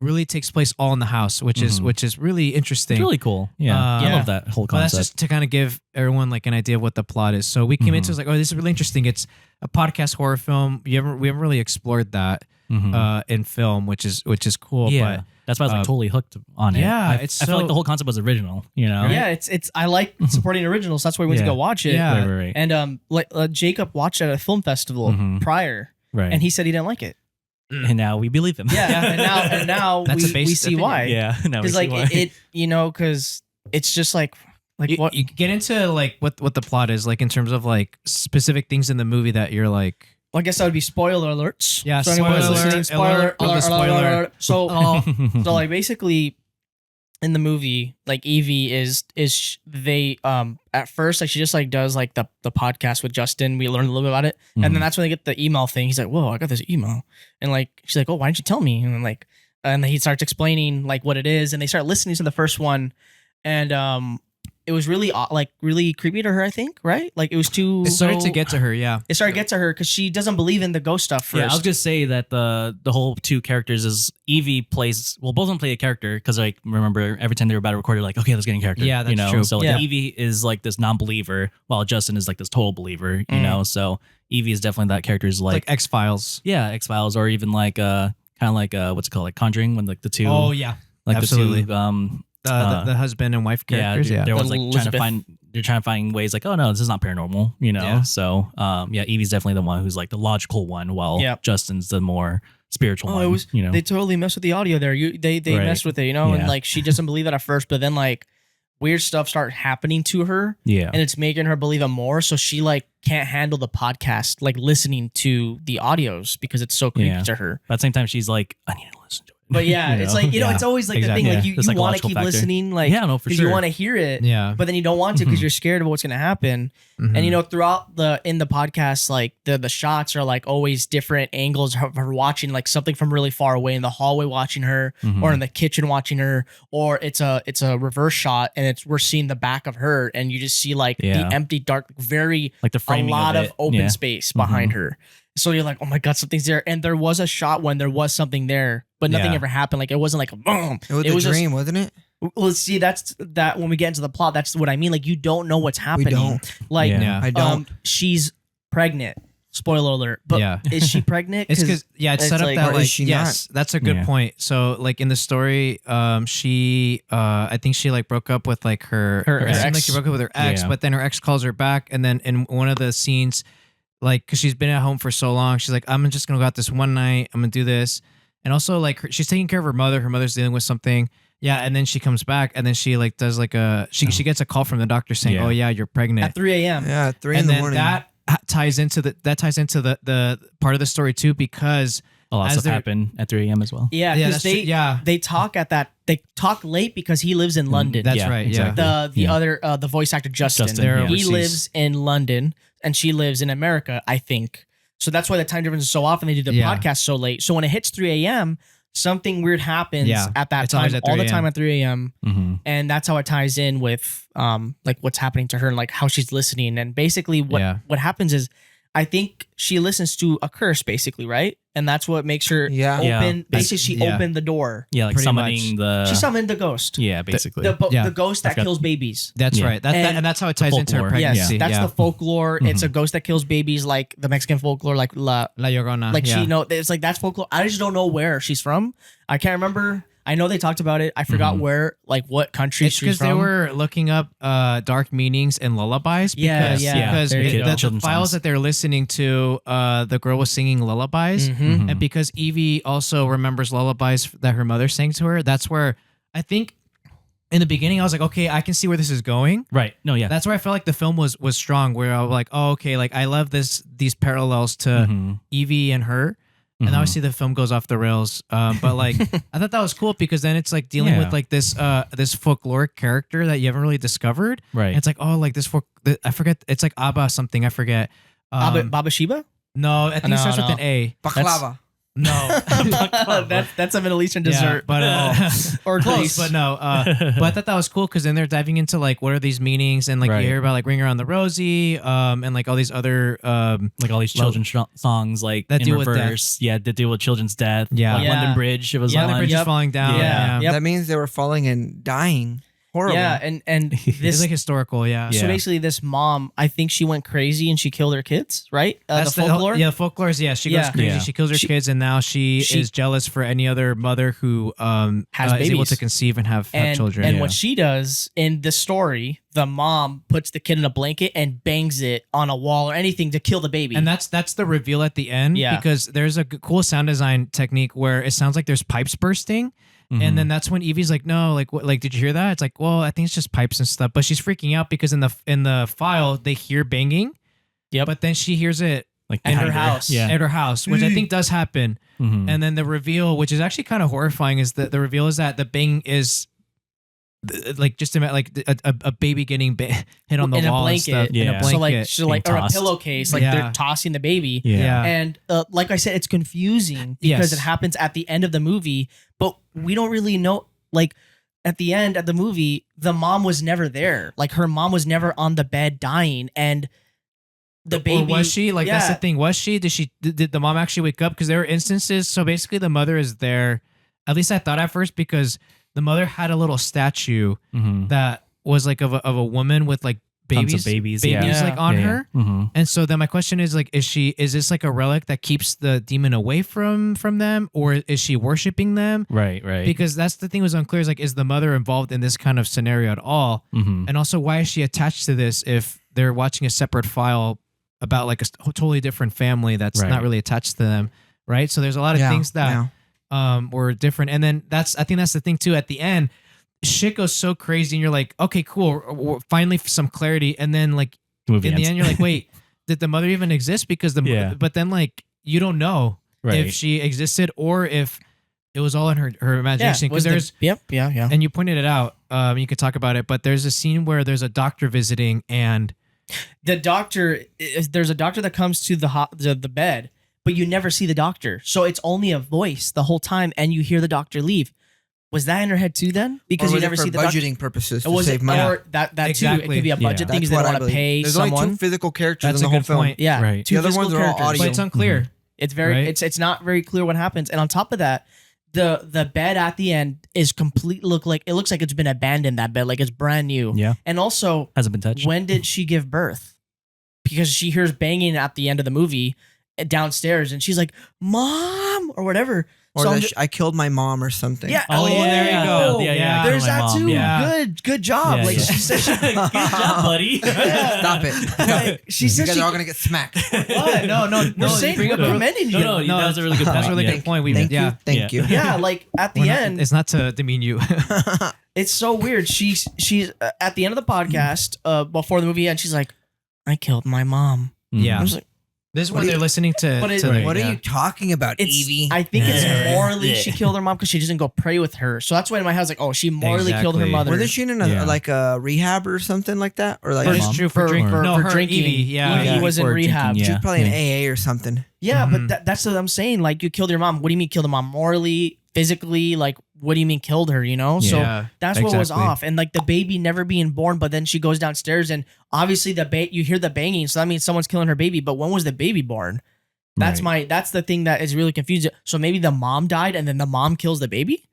Speaker 2: really takes place all in the house, which is really interesting.
Speaker 4: It's really cool. Yeah. I
Speaker 1: Yeah.
Speaker 4: love that whole
Speaker 2: Well, that's
Speaker 4: concept.
Speaker 2: just to kind of give everyone like an idea of what the plot is. So we came into it, like, oh, this is really interesting. It's a podcast horror film. We haven't really explored that
Speaker 4: Mhm.
Speaker 2: in film, which is cool.
Speaker 4: Yeah.
Speaker 2: But
Speaker 4: That's why I was like totally hooked on it.
Speaker 2: yeah,
Speaker 4: I,
Speaker 2: it's
Speaker 4: I feel like
Speaker 2: so-
Speaker 4: the whole concept was original, you know?
Speaker 1: Yeah, it's I like supporting originals. That's why we went to
Speaker 4: Yeah.
Speaker 1: go watch it.
Speaker 2: Yeah.
Speaker 4: Right.
Speaker 1: And like Jacob watched it at a film festival
Speaker 4: Mhm.
Speaker 1: prior,
Speaker 4: Right.
Speaker 1: and he said he didn't like it.
Speaker 4: and now we believe him.
Speaker 1: Yeah, and now
Speaker 2: That's a
Speaker 1: we
Speaker 2: base
Speaker 1: see
Speaker 2: opinion.
Speaker 1: why.
Speaker 4: Yeah. Now we
Speaker 1: Because
Speaker 4: see
Speaker 1: like
Speaker 4: why.
Speaker 1: it, you know, because it's just like
Speaker 2: you,
Speaker 1: what
Speaker 2: you get into like what the plot is, like in terms of like specific things in the movie that you're like,
Speaker 1: well, I guess that would be spoiler alerts.
Speaker 2: Yeah,
Speaker 1: so anyone who's
Speaker 2: spoiler
Speaker 1: listening,
Speaker 2: alert,
Speaker 1: spoiler
Speaker 2: alert of the
Speaker 1: alert,
Speaker 2: spoiler.
Speaker 1: alert. So
Speaker 4: Oh.
Speaker 1: so like basically in the movie, like Evie they at first like she just like does like the podcast with Justin. We learned a little bit about it, and then that's when they get the email thing. He's like, "Whoa, I got this email," and like she's like, "Oh, why didn't you tell me?" And then like and then he starts explaining like what it is, and they start listening to the first one, and it was really like really creepy to her. I think right, like it was too.
Speaker 2: it started to get to her. Yeah.
Speaker 1: It started to get to her because she doesn't believe in the ghost stuff first.
Speaker 4: Yeah, I was gonna say that the whole two characters is Evie plays, well, both of them play a character because like remember every time they were about to record, they're like, okay, let's get in character.
Speaker 2: Yeah,
Speaker 4: you
Speaker 2: that's
Speaker 4: know.
Speaker 2: true.
Speaker 4: So like,
Speaker 1: Yeah.
Speaker 4: Evie is like this non-believer, while Justin is like this total believer. You
Speaker 1: Mm.
Speaker 4: know, so Evie is definitely that character's
Speaker 2: Like
Speaker 4: like,
Speaker 2: X-Files.
Speaker 4: yeah, X-Files, or even like kind of like what's it called, like Conjuring, when like the two,
Speaker 2: Oh yeah.
Speaker 4: like
Speaker 2: absolutely.
Speaker 4: the two
Speaker 2: The husband and wife characters.
Speaker 4: yeah,
Speaker 2: Yeah.
Speaker 4: they're always like
Speaker 1: Elizabeth.
Speaker 4: they're trying to find ways like, oh no, this is not paranormal, you know.
Speaker 2: Yeah.
Speaker 4: So yeah, Evie's definitely the one who's like the logical one, while
Speaker 1: Yep.
Speaker 4: Justin's the more spiritual
Speaker 1: Oh,
Speaker 4: one.
Speaker 1: it was.
Speaker 4: You know,
Speaker 1: They totally messed with the audio there. They
Speaker 4: Right.
Speaker 1: messed with it, you know, and
Speaker 4: Yeah.
Speaker 1: like she doesn't believe it at first, but then like weird stuff start happening to her,
Speaker 4: yeah,
Speaker 1: and it's making her believe it more. So she like can't handle the podcast, like listening to the audios because it's so creepy
Speaker 4: Yeah.
Speaker 1: to her.
Speaker 4: But at the same time, she's like, I need to listen to it.
Speaker 1: But yeah,
Speaker 4: You
Speaker 1: it's
Speaker 4: know?
Speaker 1: like
Speaker 2: Yeah.
Speaker 1: it's always like
Speaker 2: Exactly.
Speaker 1: the thing, like
Speaker 4: Yeah,
Speaker 1: you
Speaker 4: the
Speaker 1: want to
Speaker 4: psychological
Speaker 1: keep
Speaker 4: factor.
Speaker 1: listening, like
Speaker 4: Yeah, no, for
Speaker 1: because
Speaker 4: sure.
Speaker 1: you want to hear it,
Speaker 2: Yeah.
Speaker 1: but then you don't want to because
Speaker 4: Mhm.
Speaker 1: you're scared of what's gonna happen.
Speaker 2: Mhm.
Speaker 1: And you know, throughout in the podcast, like the shots are like always different angles of her watching like something from really far away in the hallway watching her,
Speaker 4: Mhm.
Speaker 1: or in the kitchen watching her, or it's a reverse shot and we're seeing the back of her and you just see like
Speaker 4: Yeah.
Speaker 1: the empty dark, very
Speaker 4: like the
Speaker 1: a
Speaker 4: framing
Speaker 1: lot
Speaker 4: of,
Speaker 1: of
Speaker 4: it.
Speaker 1: open
Speaker 4: Yeah.
Speaker 1: space behind her. So you're like, oh my god, something's there. And there was a shot when there was something there, but nothing
Speaker 4: Yeah.
Speaker 1: ever happened. Like it wasn't like a boom.
Speaker 3: It was a
Speaker 1: just-
Speaker 3: dream, wasn't it?
Speaker 1: Well, see, that's that when we get into the plot, that's what I mean. Like you don't know what's happening.
Speaker 3: don't.
Speaker 1: Like
Speaker 4: Yeah.
Speaker 3: I don't.
Speaker 1: she's pregnant. Spoiler alert. But
Speaker 2: Yeah.
Speaker 1: is she pregnant?
Speaker 2: It's because it's
Speaker 1: it's
Speaker 2: set up
Speaker 1: like-
Speaker 2: that
Speaker 3: Or is
Speaker 2: like
Speaker 3: she
Speaker 2: yes, that's a good
Speaker 4: Yeah.
Speaker 2: point. So like in the story, she I think she like broke up with like her
Speaker 1: Her
Speaker 2: it seemed
Speaker 1: ex.
Speaker 2: like she broke up with her ex,
Speaker 4: Yeah.
Speaker 2: but then her ex calls her back, and then in one of the scenes, like because she's been at home for so long, she's like, I'm just gonna go out this one night, I'm gonna do this, and also like she's taking care of her mother. Her mother's dealing with something. Yeah, and then she comes back, and then she like does like she gets a call from the doctor saying,
Speaker 4: Yeah.
Speaker 2: "Oh yeah, you're pregnant."
Speaker 1: at 3 a.m.
Speaker 3: Yeah, 3 in
Speaker 2: and
Speaker 3: the
Speaker 2: then
Speaker 3: morning.
Speaker 2: that ties into the part of the story too, because
Speaker 4: A lot of
Speaker 2: as
Speaker 4: stuff
Speaker 2: they're-
Speaker 4: happened at 3 a.m. as well.
Speaker 1: Yeah,
Speaker 2: yeah,
Speaker 1: because
Speaker 2: that's true. Yeah,
Speaker 1: they talk they talk late because he lives in London.
Speaker 2: that's
Speaker 4: Yeah,
Speaker 2: right.
Speaker 4: exactly.
Speaker 1: the
Speaker 4: Yeah.
Speaker 1: other the voice actor Justin.
Speaker 4: Justin,
Speaker 2: They're
Speaker 4: yeah.
Speaker 1: He
Speaker 2: overseas.
Speaker 1: lives in London and she lives in America, I think. So that's why the time difference is so off and they do the
Speaker 2: Yeah.
Speaker 1: podcast so late. So when it hits 3 a.m., something weird happens
Speaker 2: Yeah,
Speaker 1: at that
Speaker 2: it's
Speaker 1: time,
Speaker 2: always at
Speaker 1: all the
Speaker 2: 3
Speaker 1: time
Speaker 2: a.m.
Speaker 1: at 3 a.m.
Speaker 4: Mm-hmm.
Speaker 1: And that's how it ties in with like what's happening to her and like how she's listening. And basically
Speaker 2: Yeah.
Speaker 1: what happens is I think she listens to a curse basically, right? And that's what makes her
Speaker 3: Yeah.
Speaker 1: open.
Speaker 4: Yeah.
Speaker 1: Basically, she
Speaker 2: Yeah.
Speaker 1: opened the door.
Speaker 4: Yeah, like
Speaker 2: Pretty
Speaker 4: summoning the.
Speaker 1: She summoned the ghost.
Speaker 4: Yeah, basically.
Speaker 2: Yeah.
Speaker 1: The ghost that
Speaker 4: I forgot-
Speaker 1: kills babies.
Speaker 2: That's
Speaker 4: Yeah.
Speaker 2: right. And that's how it ties into her
Speaker 4: folklore.
Speaker 1: Yes,
Speaker 2: pregnancy.
Speaker 1: that's
Speaker 2: yeah.
Speaker 1: the folklore. It's a
Speaker 4: Mhm.
Speaker 1: ghost that kills babies, like the Mexican folklore, like
Speaker 2: La Llorona.
Speaker 1: like
Speaker 2: yeah.
Speaker 1: she know. It's like that's folklore. I just don't know where she's from. I can't remember. I know they talked about it. I forgot
Speaker 4: Mhm.
Speaker 1: where, like what country
Speaker 2: It's
Speaker 1: she's
Speaker 2: because
Speaker 1: from.
Speaker 2: they were looking up dark meanings and lullabies.
Speaker 1: Yeah,
Speaker 2: Because,
Speaker 1: yeah.
Speaker 2: because
Speaker 1: There you go.
Speaker 2: the
Speaker 4: Children's
Speaker 2: files
Speaker 4: songs.
Speaker 2: that they're listening to, the girl was singing lullabies.
Speaker 1: Mhm.
Speaker 4: Mhm.
Speaker 2: And because Evie also remembers lullabies that her mother sang to her, that's where I think in the beginning I was like, okay, I can see where this is going.
Speaker 4: Right. No, yeah.
Speaker 2: That's where I felt like the film was strong, where I was like, oh, okay, like I love these parallels to
Speaker 4: Mhm.
Speaker 2: Evie and her. And
Speaker 4: Mhm.
Speaker 2: obviously the film goes off the rails, but like I thought that was cool because then it's like dealing
Speaker 4: Yeah.
Speaker 2: with like this folkloric character that you haven't really discovered.
Speaker 4: Right.
Speaker 2: And it's like, oh, like I forget, it's like Abba something, I forget.
Speaker 1: Baba Shiba.
Speaker 2: No, I think
Speaker 1: No,
Speaker 2: it starts
Speaker 1: no.
Speaker 2: with an A.
Speaker 3: Baklava.
Speaker 2: No,
Speaker 1: that's a Middle Eastern
Speaker 2: Yeah,
Speaker 1: dessert,
Speaker 2: but
Speaker 1: or
Speaker 2: close,
Speaker 1: Greece.
Speaker 2: but no. But I thought that was cool because then they're diving into like what are these meanings, and like
Speaker 4: Right.
Speaker 2: you hear about like Ring Around the Rosie, and like all these other
Speaker 4: like all these children's songs, like
Speaker 2: That
Speaker 4: in
Speaker 2: deal with
Speaker 4: reverse. Yeah, that deal with children's death.
Speaker 2: Yeah.
Speaker 4: Like
Speaker 1: Yeah.
Speaker 4: London Bridge. It was
Speaker 1: Yeah,
Speaker 4: on.
Speaker 2: the bridge is
Speaker 1: Yep.
Speaker 2: falling down.
Speaker 4: Yeah.
Speaker 1: Yep.
Speaker 3: That means they were falling and dying. Horrible.
Speaker 1: Yeah, and
Speaker 2: It's
Speaker 1: this.
Speaker 2: like historical, yeah.
Speaker 1: So
Speaker 4: Yeah.
Speaker 1: basically, this mom, I think she went crazy and she killed her kids, right?
Speaker 2: That's
Speaker 1: The folklore.
Speaker 2: Yeah, the folklore is she goes
Speaker 1: Yeah.
Speaker 2: crazy.
Speaker 4: Yeah.
Speaker 2: She kills her
Speaker 1: She-
Speaker 2: kids, and now she
Speaker 1: she-
Speaker 2: is jealous for any other mother who
Speaker 1: Has
Speaker 2: is able
Speaker 1: babies.
Speaker 2: to conceive and have
Speaker 1: and
Speaker 2: children.
Speaker 1: and
Speaker 4: Yeah.
Speaker 1: what she does in the story, the mom puts the kid in a blanket and bangs it on a wall or anything to kill the baby.
Speaker 2: And that's the reveal at the end.
Speaker 1: Yeah.
Speaker 2: Because there's a cool sound design technique where it sounds like there's pipes bursting.
Speaker 4: Mhm.
Speaker 2: And then that's when Evie's like, no, like what, like did you hear that? It's like, well, I think it's just pipes and stuff. But she's freaking out because in the file they hear banging.
Speaker 1: Yep.
Speaker 2: But then she hears it
Speaker 4: like
Speaker 1: in her
Speaker 4: behind
Speaker 1: house.
Speaker 4: Yeah.
Speaker 2: at her house, which I think does happen.
Speaker 4: Mhm.
Speaker 2: And then the reveal, which is actually kind of horrifying, is that the reveal is that the bang is like just like a baby getting hit on the
Speaker 1: In a
Speaker 2: wall and
Speaker 1: blanket.
Speaker 2: stuff. In a
Speaker 4: Yeah.
Speaker 2: blanket.
Speaker 1: So like, she like
Speaker 4: being
Speaker 1: or a
Speaker 4: tossed.
Speaker 1: pillowcase, like
Speaker 2: Yeah.
Speaker 1: they're tossing the baby.
Speaker 4: Yeah.
Speaker 1: And like I said, it's confusing because
Speaker 2: Yes.
Speaker 1: it happens at the end of the movie, but we don't really know. Like at the end of the movie, the mom was never there. Like her mom was never on the bed dying, and the baby
Speaker 2: Or was she? Like that's the
Speaker 1: Yeah.
Speaker 2: thing. Was she? Did the mom actually wake up? Because there were instances. So basically, the mother is there. At least I thought at first because the mother had a little statue
Speaker 4: Mhm.
Speaker 2: that was like of a woman with like
Speaker 4: Tons
Speaker 2: babies,
Speaker 4: of babies, yeah.
Speaker 2: like on
Speaker 4: Yeah, yeah.
Speaker 2: her.
Speaker 4: Mhm.
Speaker 2: And so then my question is like, is this like a relic that keeps the demon away from them, or is she worshiping them?
Speaker 4: Right. Right.
Speaker 2: Because that's the thing was unclear. Is like, is the mother involved in this kind of scenario at all?
Speaker 4: Mhm.
Speaker 2: And also, why is she attached to this if they're watching a separate file about like a totally different family that's
Speaker 4: Right.
Speaker 2: not really attached to them? right? So there's a lot of things that were different. And then I think that's the thing too. At the end, shit goes so crazy, and you're like, okay, cool, finally some clarity. And then like in the end, you're like, wait, did the mother even exist? Because but then like you don't know if she existed or if it was all in her imagination. Because there's and you pointed it out. You could talk about it, but there's a scene where there's a doctor visiting, and
Speaker 1: there's a doctor that comes to the bed, but you never see the doctor, so it's only a voice the whole time, and you hear the doctor leave. Was that in her head too then? Because you never see the
Speaker 3: budgeting purposes to
Speaker 1: was
Speaker 3: save money.
Speaker 1: Or that
Speaker 2: Exactly.
Speaker 1: too. It could be a budget thing because they
Speaker 3: That's
Speaker 1: don't
Speaker 3: what
Speaker 1: want to pay
Speaker 3: There's
Speaker 1: someone.
Speaker 3: only 2 physical characters
Speaker 2: That's
Speaker 3: in
Speaker 2: a
Speaker 3: the whole
Speaker 2: good
Speaker 3: film.
Speaker 2: point.
Speaker 1: Yeah,
Speaker 2: Right.
Speaker 1: two
Speaker 3: The other
Speaker 1: physical
Speaker 3: ones are all
Speaker 1: characters.
Speaker 3: audio.
Speaker 2: but it's unclear.
Speaker 1: It's very
Speaker 2: Right?
Speaker 1: it's not very clear what happens. And on top of that, the bed at the end is it looks like it's been abandoned, that bed, like it's brand new.
Speaker 4: Yeah.
Speaker 1: And also,
Speaker 4: Hasn't been touched.
Speaker 1: when did she give birth? Because she hears banging at the end of the movie downstairs, and she's like, "Mom," or whatever.
Speaker 3: Or
Speaker 1: So I'm
Speaker 3: that
Speaker 1: just-
Speaker 3: I killed my mom or something.
Speaker 1: yeah.
Speaker 2: Oh, there you go.
Speaker 4: Yeah.
Speaker 1: There's
Speaker 4: My
Speaker 1: that
Speaker 4: mom,
Speaker 1: too.
Speaker 2: yeah.
Speaker 1: Good job.
Speaker 4: Yeah,
Speaker 1: like
Speaker 4: yeah.
Speaker 1: she said,
Speaker 4: Good job, buddy.
Speaker 3: Stop it.
Speaker 1: like, she
Speaker 3: You
Speaker 1: said
Speaker 3: guys
Speaker 1: she.
Speaker 3: are all going to get smacked.
Speaker 1: What? No. We're saying
Speaker 2: bring
Speaker 1: we're
Speaker 2: up a-
Speaker 1: commending you.
Speaker 4: No, that was a really good point.
Speaker 2: That's a really
Speaker 4: yeah.
Speaker 2: good point. We
Speaker 3: Thank
Speaker 2: yeah.
Speaker 3: you. Thank you.
Speaker 1: Yeah, like at the
Speaker 2: We're not-
Speaker 1: end,
Speaker 2: it's not to demean you.
Speaker 1: it's so weird. She's at the end of the podcast, before the movie, and she's like, "I killed my mom."
Speaker 2: Yeah.
Speaker 1: I was like,
Speaker 2: This is
Speaker 3: What
Speaker 2: when
Speaker 3: do
Speaker 2: they're
Speaker 3: you-
Speaker 2: listening to.
Speaker 1: What is-
Speaker 2: to the-
Speaker 3: What
Speaker 2: yeah.
Speaker 3: are you talking about,
Speaker 1: it's.
Speaker 3: Evie?
Speaker 1: I think it's
Speaker 4: Yeah.
Speaker 1: morally she killed her mom because she doesn't go pray with her. So that's why in my head I was like, "Oh, she morally killed her
Speaker 2: Exactly.
Speaker 1: mother."
Speaker 3: Wasn't she in a,
Speaker 4: Yeah.
Speaker 3: like a rehab or something like that? Or like
Speaker 1: For-
Speaker 2: It's true for drinking.
Speaker 1: for-
Speaker 2: No,
Speaker 1: for
Speaker 2: her
Speaker 1: drinking.
Speaker 2: Evie, yeah,
Speaker 1: Evie
Speaker 2: yeah.
Speaker 1: was in
Speaker 4: For
Speaker 1: rehab.
Speaker 4: drinking,
Speaker 3: she was
Speaker 4: yeah.
Speaker 3: probably in AA or something.
Speaker 1: Yeah,
Speaker 2: Mhm.
Speaker 1: but that's what I'm saying. Like, you killed your mom. What do you mean killed the mom? Morally, physically, like, what do you mean killed her? You know? So
Speaker 2: Yeah,
Speaker 1: that's what was
Speaker 2: exactly.
Speaker 1: off. And like the baby never being born, but then she goes downstairs and obviously you hear the banging, so that means someone's killing her baby. But when was the baby born? That's the thing that is really confusing. So maybe the mom died and then the mom kills the baby?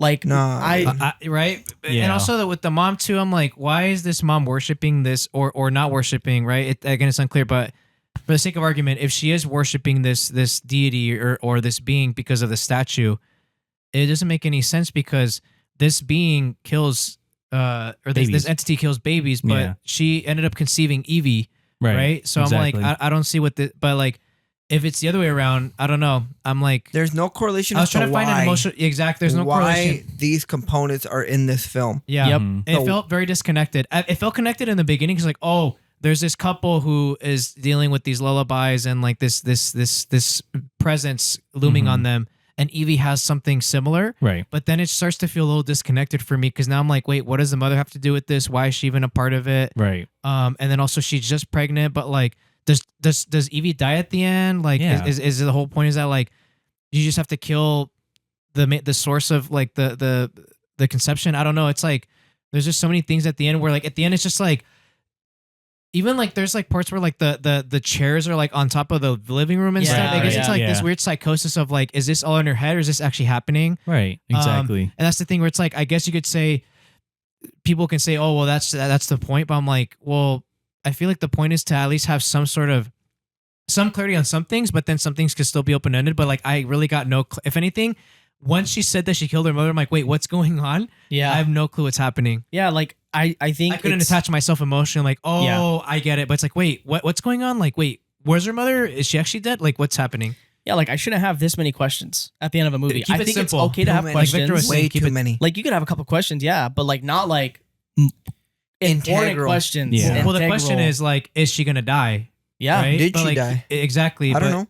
Speaker 1: Like,
Speaker 3: No,
Speaker 2: right? And
Speaker 4: Yeah.
Speaker 2: also with the mom too, I'm like, why is this mom worshiping this or not worshiping? Right? Again, it's unclear, but for the sake of argument, if she is worshiping this deity or this being because of the statue, it doesn't make any sense because this being kills or this
Speaker 4: Babies.
Speaker 2: entity kills babies, but
Speaker 4: Yeah.
Speaker 2: she ended up conceiving Evie, right? So
Speaker 4: Exactly.
Speaker 2: I'm like, I don't see what the but like if it's the other way around, I don't know. I'm like,
Speaker 3: there's no correlation
Speaker 2: I was
Speaker 3: as to
Speaker 2: trying to find an
Speaker 3: why,
Speaker 2: emotional exact. There's no
Speaker 3: why
Speaker 2: correlation.
Speaker 3: these components are in this film.
Speaker 2: Yeah.
Speaker 1: Yep.
Speaker 4: Mhm.
Speaker 2: It
Speaker 3: So-
Speaker 2: felt very disconnected. It felt connected in the beginning because like, oh, there's this couple who is dealing with these lullabies and like this presence looming
Speaker 4: Mhm.
Speaker 2: on them, and Evie has something similar.
Speaker 4: Right.
Speaker 2: But then it starts to feel a little disconnected for me because now I'm like, wait, what does the mother have to do with this? Why is she even a part of it?
Speaker 4: Right.
Speaker 2: And then also she's just pregnant, but like, does Evie die at the end? Like,
Speaker 4: Yeah.
Speaker 2: is the whole point is that like you just have to kill the source of like the conception? I don't know. It's like there's just so many things at the end where like at the end it's just like even like there's like parts where like the chairs are like on top of the living room and
Speaker 1: Yeah,
Speaker 2: stuff. I guess
Speaker 1: yeah,
Speaker 2: it's like this
Speaker 4: yeah.
Speaker 2: weird psychosis of like, is this all in her head or is this actually happening?
Speaker 4: Right. Exactly.
Speaker 2: And that's the thing where it's like, I guess you could say, people can say, oh, well, that's the point. But I'm like, well, I feel like the point is to at least have some clarity on some things, but then some things could still be open ended. But like, I really got if anything, once she said that she killed her mother, I'm like, wait, what's going on?
Speaker 1: yeah.
Speaker 2: I have no clue what's happening.
Speaker 1: yeah, like I think
Speaker 2: I couldn't
Speaker 1: it's-
Speaker 2: attach myself emotionally. Like, oh,
Speaker 1: Yeah.
Speaker 2: I get it. But it's like, wait, what's going on? Like, wait, where's her mother? Is she actually dead? Like, what's happening?
Speaker 1: Yeah, like I shouldn't have this many questions at the end of a movie.
Speaker 2: Keep
Speaker 1: I
Speaker 2: it
Speaker 1: think
Speaker 2: simple.
Speaker 1: it's okay to
Speaker 3: Too
Speaker 1: have
Speaker 3: many.
Speaker 2: Like Victor was
Speaker 1: questions.
Speaker 2: saying,
Speaker 3: Way
Speaker 2: keep
Speaker 3: too
Speaker 2: it-
Speaker 3: many.
Speaker 1: Like you could have a couple questions, yeah, but like not like important
Speaker 3: Integral.
Speaker 1: questions.
Speaker 4: Yeah.
Speaker 2: Well, the question
Speaker 1: Integral.
Speaker 2: is like, is she gonna die?
Speaker 1: yeah.
Speaker 2: Right?
Speaker 3: Did
Speaker 2: But,
Speaker 3: she
Speaker 2: like,
Speaker 3: die?
Speaker 2: Exactly.
Speaker 3: I don't
Speaker 2: but-
Speaker 3: know.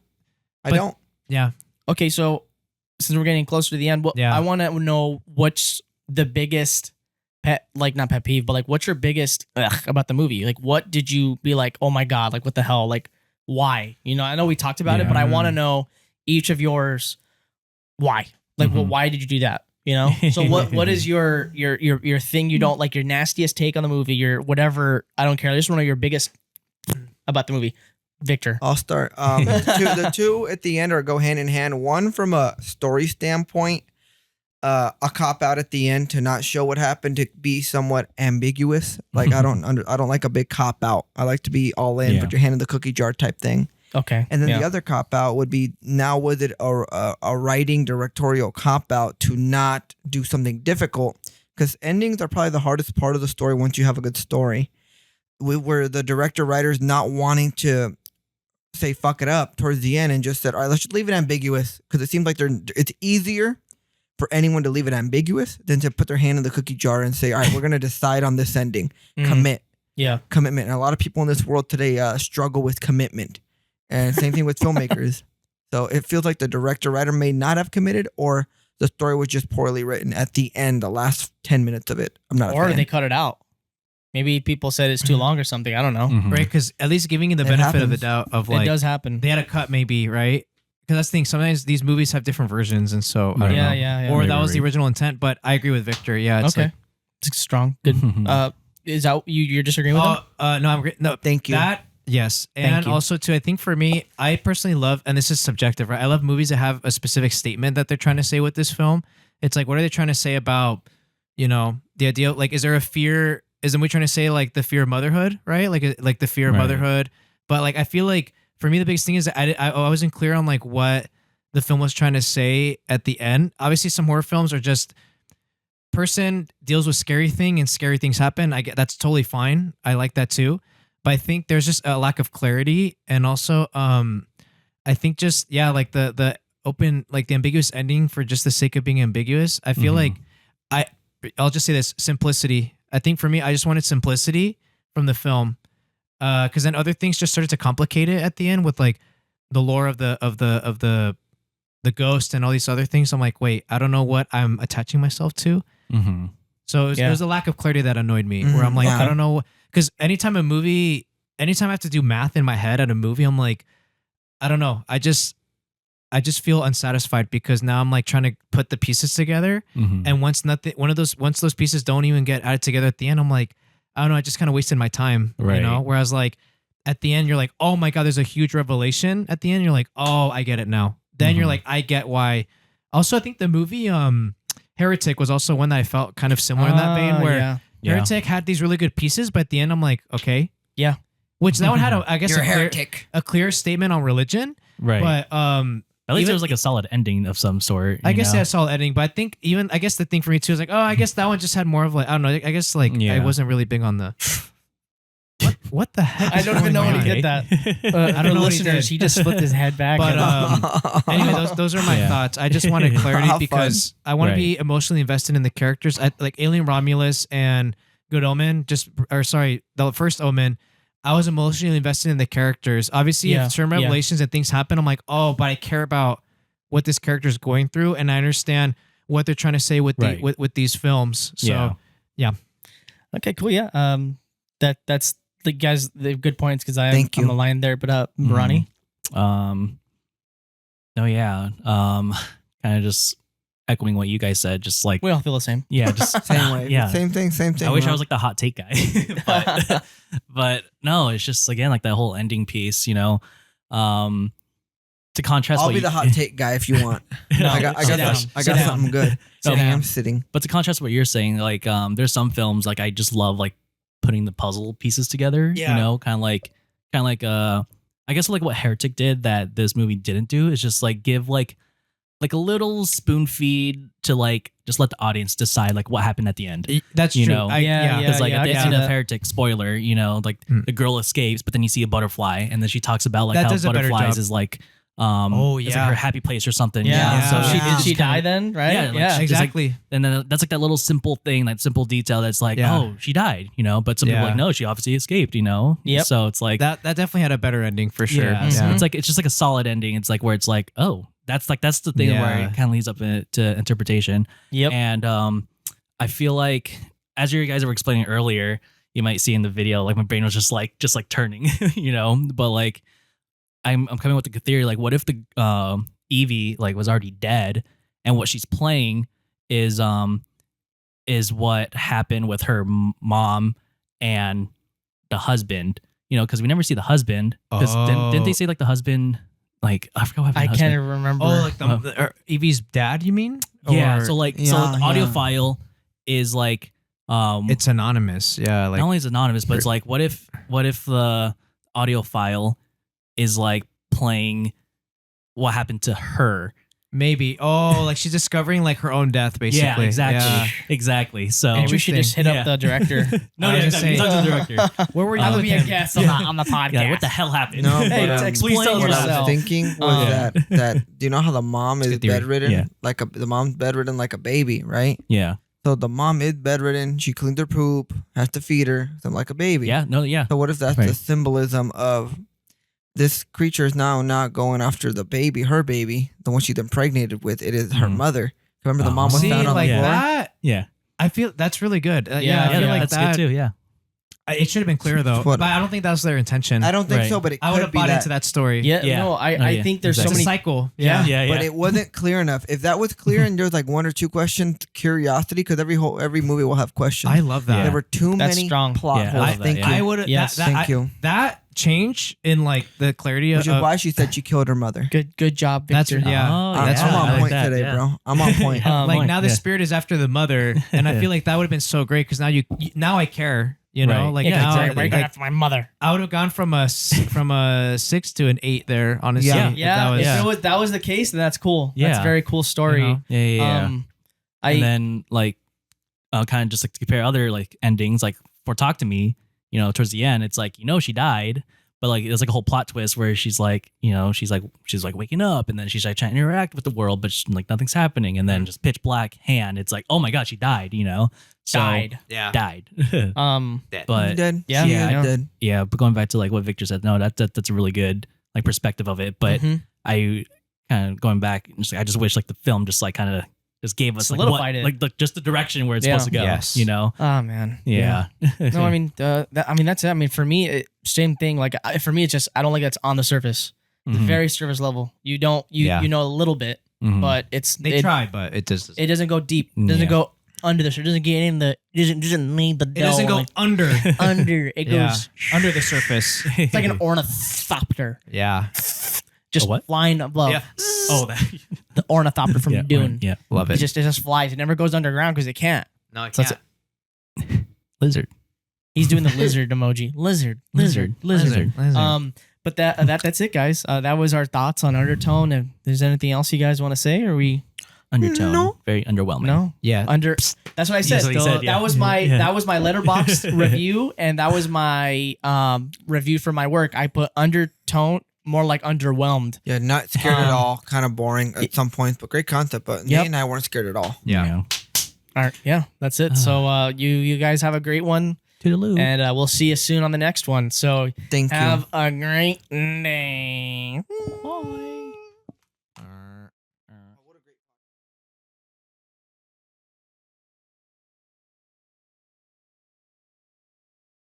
Speaker 3: I
Speaker 2: but-
Speaker 3: don't.
Speaker 2: Yeah.
Speaker 1: Okay, so since we're getting closer to the end,
Speaker 2: Yeah.
Speaker 1: I want to know what's the biggest not pet peeve, but like what's your biggest about the movie? Like, what did you be like, oh my god, like what the hell, like why? You know, I know we talked about it,
Speaker 4: Yeah.
Speaker 1: but I want to know each of yours. Why? Like, well,
Speaker 4: Mhm.
Speaker 1: why did you do that? You know. So what is your thing you don't like? Your nastiest take on the movie? Your whatever? I don't care. I just want to know your biggest about the movie, Victor.
Speaker 3: I'll start. The two at the end are go hand in hand. One from a story standpoint, a cop out at the end to not show what happened, to be somewhat ambiguous. Like I don't like a big cop out. I like to be all in,
Speaker 4: Yeah.
Speaker 3: put your hand in the cookie jar type thing.
Speaker 1: Okay.
Speaker 3: And then
Speaker 1: yeah.
Speaker 3: the other cop out would be, now was it a writing directorial cop out to not do something difficult? Because endings are probably the hardest part of the story once you have a good story. Where the director writer's not wanting to say fuck it up towards the end and just said, all right, let's just leave it ambiguous, because it seems like it's easier for anyone to leave it ambiguous than to put their hand in the cookie jar and say, all right, we're going to decide on this ending. Commitment. And a lot of people in this world today struggle with commitment. And same thing with filmmakers. So it feels like the writer may not have committed, or the story was just poorly written at the end, the last 10 minutes of it. I'm not a
Speaker 1: Or
Speaker 3: fan.
Speaker 1: they cut it out. Maybe people said it's too long or something. I don't know.
Speaker 2: Right? Because at least giving you the
Speaker 3: It
Speaker 2: benefit of the
Speaker 3: happens.
Speaker 2: doubt of
Speaker 1: It
Speaker 2: like
Speaker 1: does happen.
Speaker 2: they had a cut maybe, right? Because that's the thing. Sometimes these movies have different versions, and so I don't know.
Speaker 1: Yeah.
Speaker 2: Or
Speaker 4: Maybe
Speaker 2: that was the
Speaker 4: right.
Speaker 2: original intent. But I agree with Victor. Yeah. It's
Speaker 1: Okay. It's strong. Good. Is that you're disagreeing with them?
Speaker 2: No, I'm great. No,
Speaker 3: Thank you.
Speaker 2: That yes,
Speaker 1: Thank
Speaker 2: and
Speaker 1: you.
Speaker 2: also too, I think for me, I personally love, and this is subjective, right? I love movies that have a specific statement that they're trying to say with this film. It's like, what are they trying to say about, the idea? Like, is there a fear? Is the movie trying to say like the fear of motherhood, right? Like the fear of
Speaker 4: Right.
Speaker 2: motherhood. But like, I feel like for me, the biggest thing is that I wasn't clear on like what the film was trying to say at the end. Obviously, some horror films are just person deals with scary thing and scary things happen. I get that's totally fine. I like that too. But I think there's just a lack of clarity, and also I think just like the open, like the ambiguous ending for just the sake of being ambiguous. I feel like I'll just say this: simplicity. I think for me, I just wanted simplicity from the film, because then other things just started to complicate it at the end with like the lore of the ghost and all these other things. I'm like, wait, I don't know what I'm attaching myself to. So it was a lack of clarity that annoyed me, where I'm like,
Speaker 3: Yeah.
Speaker 2: I don't know, because anytime I have to do math in my head at a movie, I'm like, I don't know, I just feel unsatisfied, because now I'm like trying to put the pieces together, and once those pieces don't even get added together at the end, I'm like, I don't know, I just kind of wasted my time,
Speaker 4: Right.
Speaker 2: Whereas like at the end, you're like, oh my god, there's a huge revelation at the end. You're like, oh, I get it now. Then you're like, I get why. Also, I think the movie Heretic was also one that I felt kind of similar in that vein, where Heretic had these really good pieces, but at the end, I'm like, okay,
Speaker 1: Yeah.
Speaker 2: Which that one had, I guess,
Speaker 3: You're a
Speaker 2: clear,
Speaker 3: heretic.
Speaker 2: a clear statement on religion,
Speaker 4: Right.
Speaker 2: but
Speaker 4: At least
Speaker 2: even-
Speaker 4: it was like a solid ending of some sort.
Speaker 2: I guess
Speaker 4: know?
Speaker 2: I saw editing, but I think I guess the thing for me too is like, oh, I guess that one just had more of like, I don't know, I guess like I
Speaker 4: Yeah.
Speaker 2: wasn't really big on the. What the heck?
Speaker 1: I
Speaker 2: is
Speaker 1: don't even
Speaker 2: going
Speaker 1: know when he
Speaker 2: on?
Speaker 1: did that.
Speaker 2: I don't know what he
Speaker 1: listeners,
Speaker 2: did.
Speaker 1: he just flipped his head back.
Speaker 2: But
Speaker 1: and-
Speaker 2: anyway, those are my
Speaker 4: Yeah.
Speaker 2: thoughts. I just wanted clarity
Speaker 3: How
Speaker 2: because I want to
Speaker 4: Right.
Speaker 2: be emotionally invested in the characters. Like Alien Romulus and Good Omen, the first Omen. I was emotionally invested in the characters. Obviously,
Speaker 1: Yeah,
Speaker 2: if certain
Speaker 1: yeah.
Speaker 2: revelations and things happen, I'm like, oh, but I care about what this character is going through, and I understand what they're trying to say with
Speaker 4: Right.
Speaker 2: with these films. So
Speaker 1: Okay, cool. Yeah. That's the guys. The good points because
Speaker 3: Thank
Speaker 1: I'm
Speaker 3: you.
Speaker 1: aligned there. But Ronnie,
Speaker 4: No, yeah. Kind of just echoing what you guys said. Just like
Speaker 1: we all feel the same.
Speaker 4: yeah, just
Speaker 3: Same way.
Speaker 4: Yeah.
Speaker 3: Same thing.
Speaker 4: I wish I was like the hot take guy, but no, it's just again like that whole ending piece, to contrast.
Speaker 3: I'll
Speaker 4: what
Speaker 3: be
Speaker 4: you-
Speaker 3: the hot take guy if you want.
Speaker 1: No,
Speaker 3: I got
Speaker 1: sit down. Sit down.
Speaker 3: something good.
Speaker 1: Sit
Speaker 3: Okay,
Speaker 1: down.
Speaker 3: I'm sitting.
Speaker 4: But to contrast what you're saying, like there's some films like I just love like putting the puzzle pieces together.
Speaker 1: Yeah.
Speaker 4: Kind of like I guess like what Heretic did that this movie didn't do is just like give like a little spoon feed to like just let the audience decide like what happened at the end.
Speaker 2: that's
Speaker 4: You
Speaker 2: true.
Speaker 4: know,
Speaker 1: Yeah.
Speaker 4: Because like
Speaker 1: I
Speaker 4: at the
Speaker 1: can
Speaker 4: end
Speaker 1: see
Speaker 4: of
Speaker 1: that.
Speaker 4: Heretic, spoiler, like the girl escapes, but then you see a butterfly, and then she talks about like
Speaker 2: That
Speaker 4: how
Speaker 2: does a better
Speaker 4: butterflies
Speaker 2: job.
Speaker 4: is like
Speaker 2: Oh,
Speaker 4: it's
Speaker 2: yeah.
Speaker 4: like her happy place or something.
Speaker 1: Yeah.
Speaker 2: Yeah.
Speaker 1: So she
Speaker 3: Yeah.
Speaker 1: did she die then? Right?
Speaker 4: Yeah, like,
Speaker 1: Yeah.
Speaker 4: she's like-
Speaker 2: exactly.
Speaker 4: And then that's like that little simple thing, that simple detail that's like,
Speaker 2: Yeah.
Speaker 4: oh, she died, but some people are
Speaker 2: Yeah.
Speaker 4: like, no, she obviously escaped,
Speaker 1: Yep.
Speaker 4: So it's like
Speaker 2: That definitely had a better ending for sure.
Speaker 4: yeah,
Speaker 1: Mhm.
Speaker 4: so it's like it's just like a solid ending. It's like where it's like, oh, that's the thing where
Speaker 2: Yeah.
Speaker 4: it kind of leads up to interpretation.
Speaker 1: Yep.
Speaker 4: And I feel like as you guys were explaining earlier, you might see in the video, like my brain was just like turning, But like I'm coming with the theory, like what if the Evie like was already dead, and what she's playing is what happened with her mom and the husband, because we never see the husband. Because didn't they say like the husband, like I forgot what happened.
Speaker 1: I
Speaker 4: to the husband.
Speaker 1: can't remember.
Speaker 2: Oh, like Evie's dad, you mean?
Speaker 4: Yeah,
Speaker 2: Or-
Speaker 4: so like
Speaker 3: Yeah,
Speaker 4: the audio
Speaker 3: yeah.
Speaker 4: file is like
Speaker 2: it's anonymous. Yeah, like
Speaker 4: not only is it anonymous, but it's like what if the audio file is like playing what happened to her,
Speaker 2: Maybe. Oh, like she's discovering like her own death, basically.
Speaker 4: Yeah, exactly.
Speaker 2: Yeah.
Speaker 4: Exactly. So
Speaker 1: Maybe we should just hit
Speaker 4: Yeah.
Speaker 1: up the director.
Speaker 4: no,
Speaker 2: I was
Speaker 4: yeah,
Speaker 2: just
Speaker 4: exactly.
Speaker 2: saying-
Speaker 4: Talk to the director.
Speaker 2: Where were you
Speaker 1: I would
Speaker 2: with
Speaker 1: be a
Speaker 2: him?
Speaker 1: guest on the podcast.
Speaker 4: Yeah, what the hell happened?
Speaker 3: No,
Speaker 1: Hey,
Speaker 3: but,
Speaker 1: explain
Speaker 4: tell us
Speaker 3: what I
Speaker 1: yourself.
Speaker 3: was thinking was that do you know how the mom is
Speaker 2: good theory.
Speaker 3: bedridden?
Speaker 4: Yeah.
Speaker 3: The mom's bedridden like a baby, right?
Speaker 4: Yeah.
Speaker 3: So the mom is bedridden. She cleans her poop, has to feed her, something like a baby.
Speaker 4: Yeah. No. Yeah.
Speaker 3: So what if that's
Speaker 4: Right.
Speaker 3: the symbolism of this creature is now not going after the baby, her baby, the one she's impregnated with? It is her
Speaker 4: Mhm.
Speaker 3: mother. Remember the mom was
Speaker 2: See,
Speaker 3: found on
Speaker 2: like
Speaker 3: the floor?
Speaker 2: that.
Speaker 4: Yeah.
Speaker 2: I feel that's really good. Yeah,
Speaker 1: Yeah,
Speaker 2: I feel
Speaker 1: yeah,
Speaker 2: like
Speaker 4: that's
Speaker 2: that.
Speaker 4: good too. Yeah.
Speaker 2: It should have been clearer though,
Speaker 3: What-
Speaker 2: but I don't think that was their intention.
Speaker 3: I don't think
Speaker 4: Right.
Speaker 3: so, but it
Speaker 2: I would
Speaker 3: could
Speaker 2: have
Speaker 3: be
Speaker 2: bought
Speaker 3: that.
Speaker 2: into that story.
Speaker 1: Yeah,
Speaker 4: Yeah.
Speaker 1: no,
Speaker 4: Oh,
Speaker 1: I
Speaker 4: yeah.
Speaker 1: think there's
Speaker 2: It's
Speaker 1: so
Speaker 2: a
Speaker 1: many.
Speaker 2: cycle.
Speaker 1: Yeah.
Speaker 2: Yeah.
Speaker 4: Yeah.
Speaker 3: But
Speaker 4: Yeah.
Speaker 3: it wasn't clear enough. If that was clear and there was like one or two questions, curiosity, because every movie will have questions.
Speaker 2: I love that.
Speaker 3: There were too
Speaker 1: That's
Speaker 3: many
Speaker 1: strong.
Speaker 3: plot
Speaker 4: Yeah, I
Speaker 3: holes.
Speaker 4: love that,
Speaker 3: Thank
Speaker 4: yeah.
Speaker 3: you.
Speaker 2: I would.
Speaker 1: Yes.
Speaker 3: Thank you.
Speaker 2: That change in like the clarity
Speaker 3: Which is
Speaker 2: of
Speaker 3: why she said she killed her mother.
Speaker 1: Good job,
Speaker 2: That's
Speaker 1: Victor.
Speaker 2: yeah.
Speaker 4: Oh,
Speaker 3: I'm,
Speaker 2: that's
Speaker 3: I'm
Speaker 2: I
Speaker 3: on
Speaker 2: like
Speaker 3: point
Speaker 4: that,
Speaker 3: today,
Speaker 4: yeah.
Speaker 3: bro. I'm on point.
Speaker 2: like
Speaker 4: point,
Speaker 2: now the
Speaker 4: yeah.
Speaker 2: spirit is after the mother, and I feel like that would have been so great because now now I care. You know,
Speaker 4: Right.
Speaker 2: like
Speaker 1: Yeah,
Speaker 2: now
Speaker 1: exactly. Why are you going
Speaker 2: like,
Speaker 1: after my mother?
Speaker 2: I would have gone from a 6 to an 8 there. Honestly,
Speaker 3: Yeah.
Speaker 2: if
Speaker 1: Yeah,
Speaker 2: that was,
Speaker 1: if that was the case, then that's cool. That's a
Speaker 4: Yeah.
Speaker 1: very cool story.
Speaker 2: You know?
Speaker 4: Yeah. Yeah.
Speaker 1: And
Speaker 4: then like, kind of just like to compare other like endings, like for Talk to Me, towards the end, it's like she died, but like there's like a whole plot twist where she's like, she's like waking up, and then she's like trying to interact with the world, but like nothing's happening, and then just pitch black hand. It's like, oh my god, she died. So,
Speaker 1: died.
Speaker 2: yeah.
Speaker 4: died.
Speaker 3: You
Speaker 4: but
Speaker 3: did.
Speaker 1: Yeah,
Speaker 3: She
Speaker 1: yeah.
Speaker 3: did.
Speaker 4: yeah, but going back to like what Victor said, no, that's a really good like perspective of it. But
Speaker 1: Mhm.
Speaker 4: I kind of going back, I just wish like the film just like kind of just gave us like what,
Speaker 1: Solidified it.
Speaker 4: like just the direction where it's
Speaker 1: Yeah.
Speaker 4: supposed to go.
Speaker 2: Yes.
Speaker 1: Oh man.
Speaker 4: Yeah.
Speaker 1: No, I mean, that's it. I mean, for me, same thing. Like, for me, it's just I don't like it's on the surface,
Speaker 4: Mhm.
Speaker 1: very surface level. You don't,
Speaker 2: Yeah.
Speaker 1: you know a little bit,
Speaker 4: Mhm.
Speaker 1: but it
Speaker 2: Try, but it just
Speaker 1: it doesn't go deep. It doesn't
Speaker 4: Yeah.
Speaker 1: go under the surface. It doesn't get in the. It doesn't need the.
Speaker 2: it doesn't go
Speaker 1: like,
Speaker 2: under.
Speaker 1: under. It
Speaker 2: Yeah.
Speaker 1: goes.
Speaker 2: Under the surface.
Speaker 1: It's like an ornithopter
Speaker 2: Yeah,
Speaker 1: just
Speaker 4: A what?
Speaker 1: flying above.
Speaker 2: Yeah.
Speaker 4: Oh, that.
Speaker 1: The ornithopter from
Speaker 4: yeah,
Speaker 1: Dune.
Speaker 4: Yeah.
Speaker 2: love
Speaker 1: It
Speaker 2: it.
Speaker 1: just flies. It never goes underground because it can't.
Speaker 2: No, I
Speaker 1: So it's
Speaker 2: can't.
Speaker 4: Lizard.
Speaker 1: He's doing the lizard emoji. Lizard.
Speaker 2: Lizard.
Speaker 1: But that's it, guys. That was our thoughts on Undertone. If there's anything else you guys want to say, or we
Speaker 4: Undertone.
Speaker 3: No.
Speaker 4: Very underwhelming.
Speaker 1: no
Speaker 2: Yeah.
Speaker 1: under. That's what I said.
Speaker 4: That's what he
Speaker 1: So
Speaker 4: said, yeah.
Speaker 1: That was my
Speaker 4: Yeah.
Speaker 1: that was my letterbox review, and that was my review for my work. I put Undertone more like underwhelmed.
Speaker 3: Yeah, not scared at
Speaker 1: Um,
Speaker 3: all. Kind of boring at some points, but great concept. But
Speaker 1: Yep.
Speaker 3: Nate and I weren't scared at all.
Speaker 2: Yeah.
Speaker 1: All right, yeah, that's it. So you guys have a great one,
Speaker 4: Toodaloo.
Speaker 1: and we'll see you soon on the next one. So
Speaker 3: Thank you.
Speaker 1: have a great day.
Speaker 4: Bye.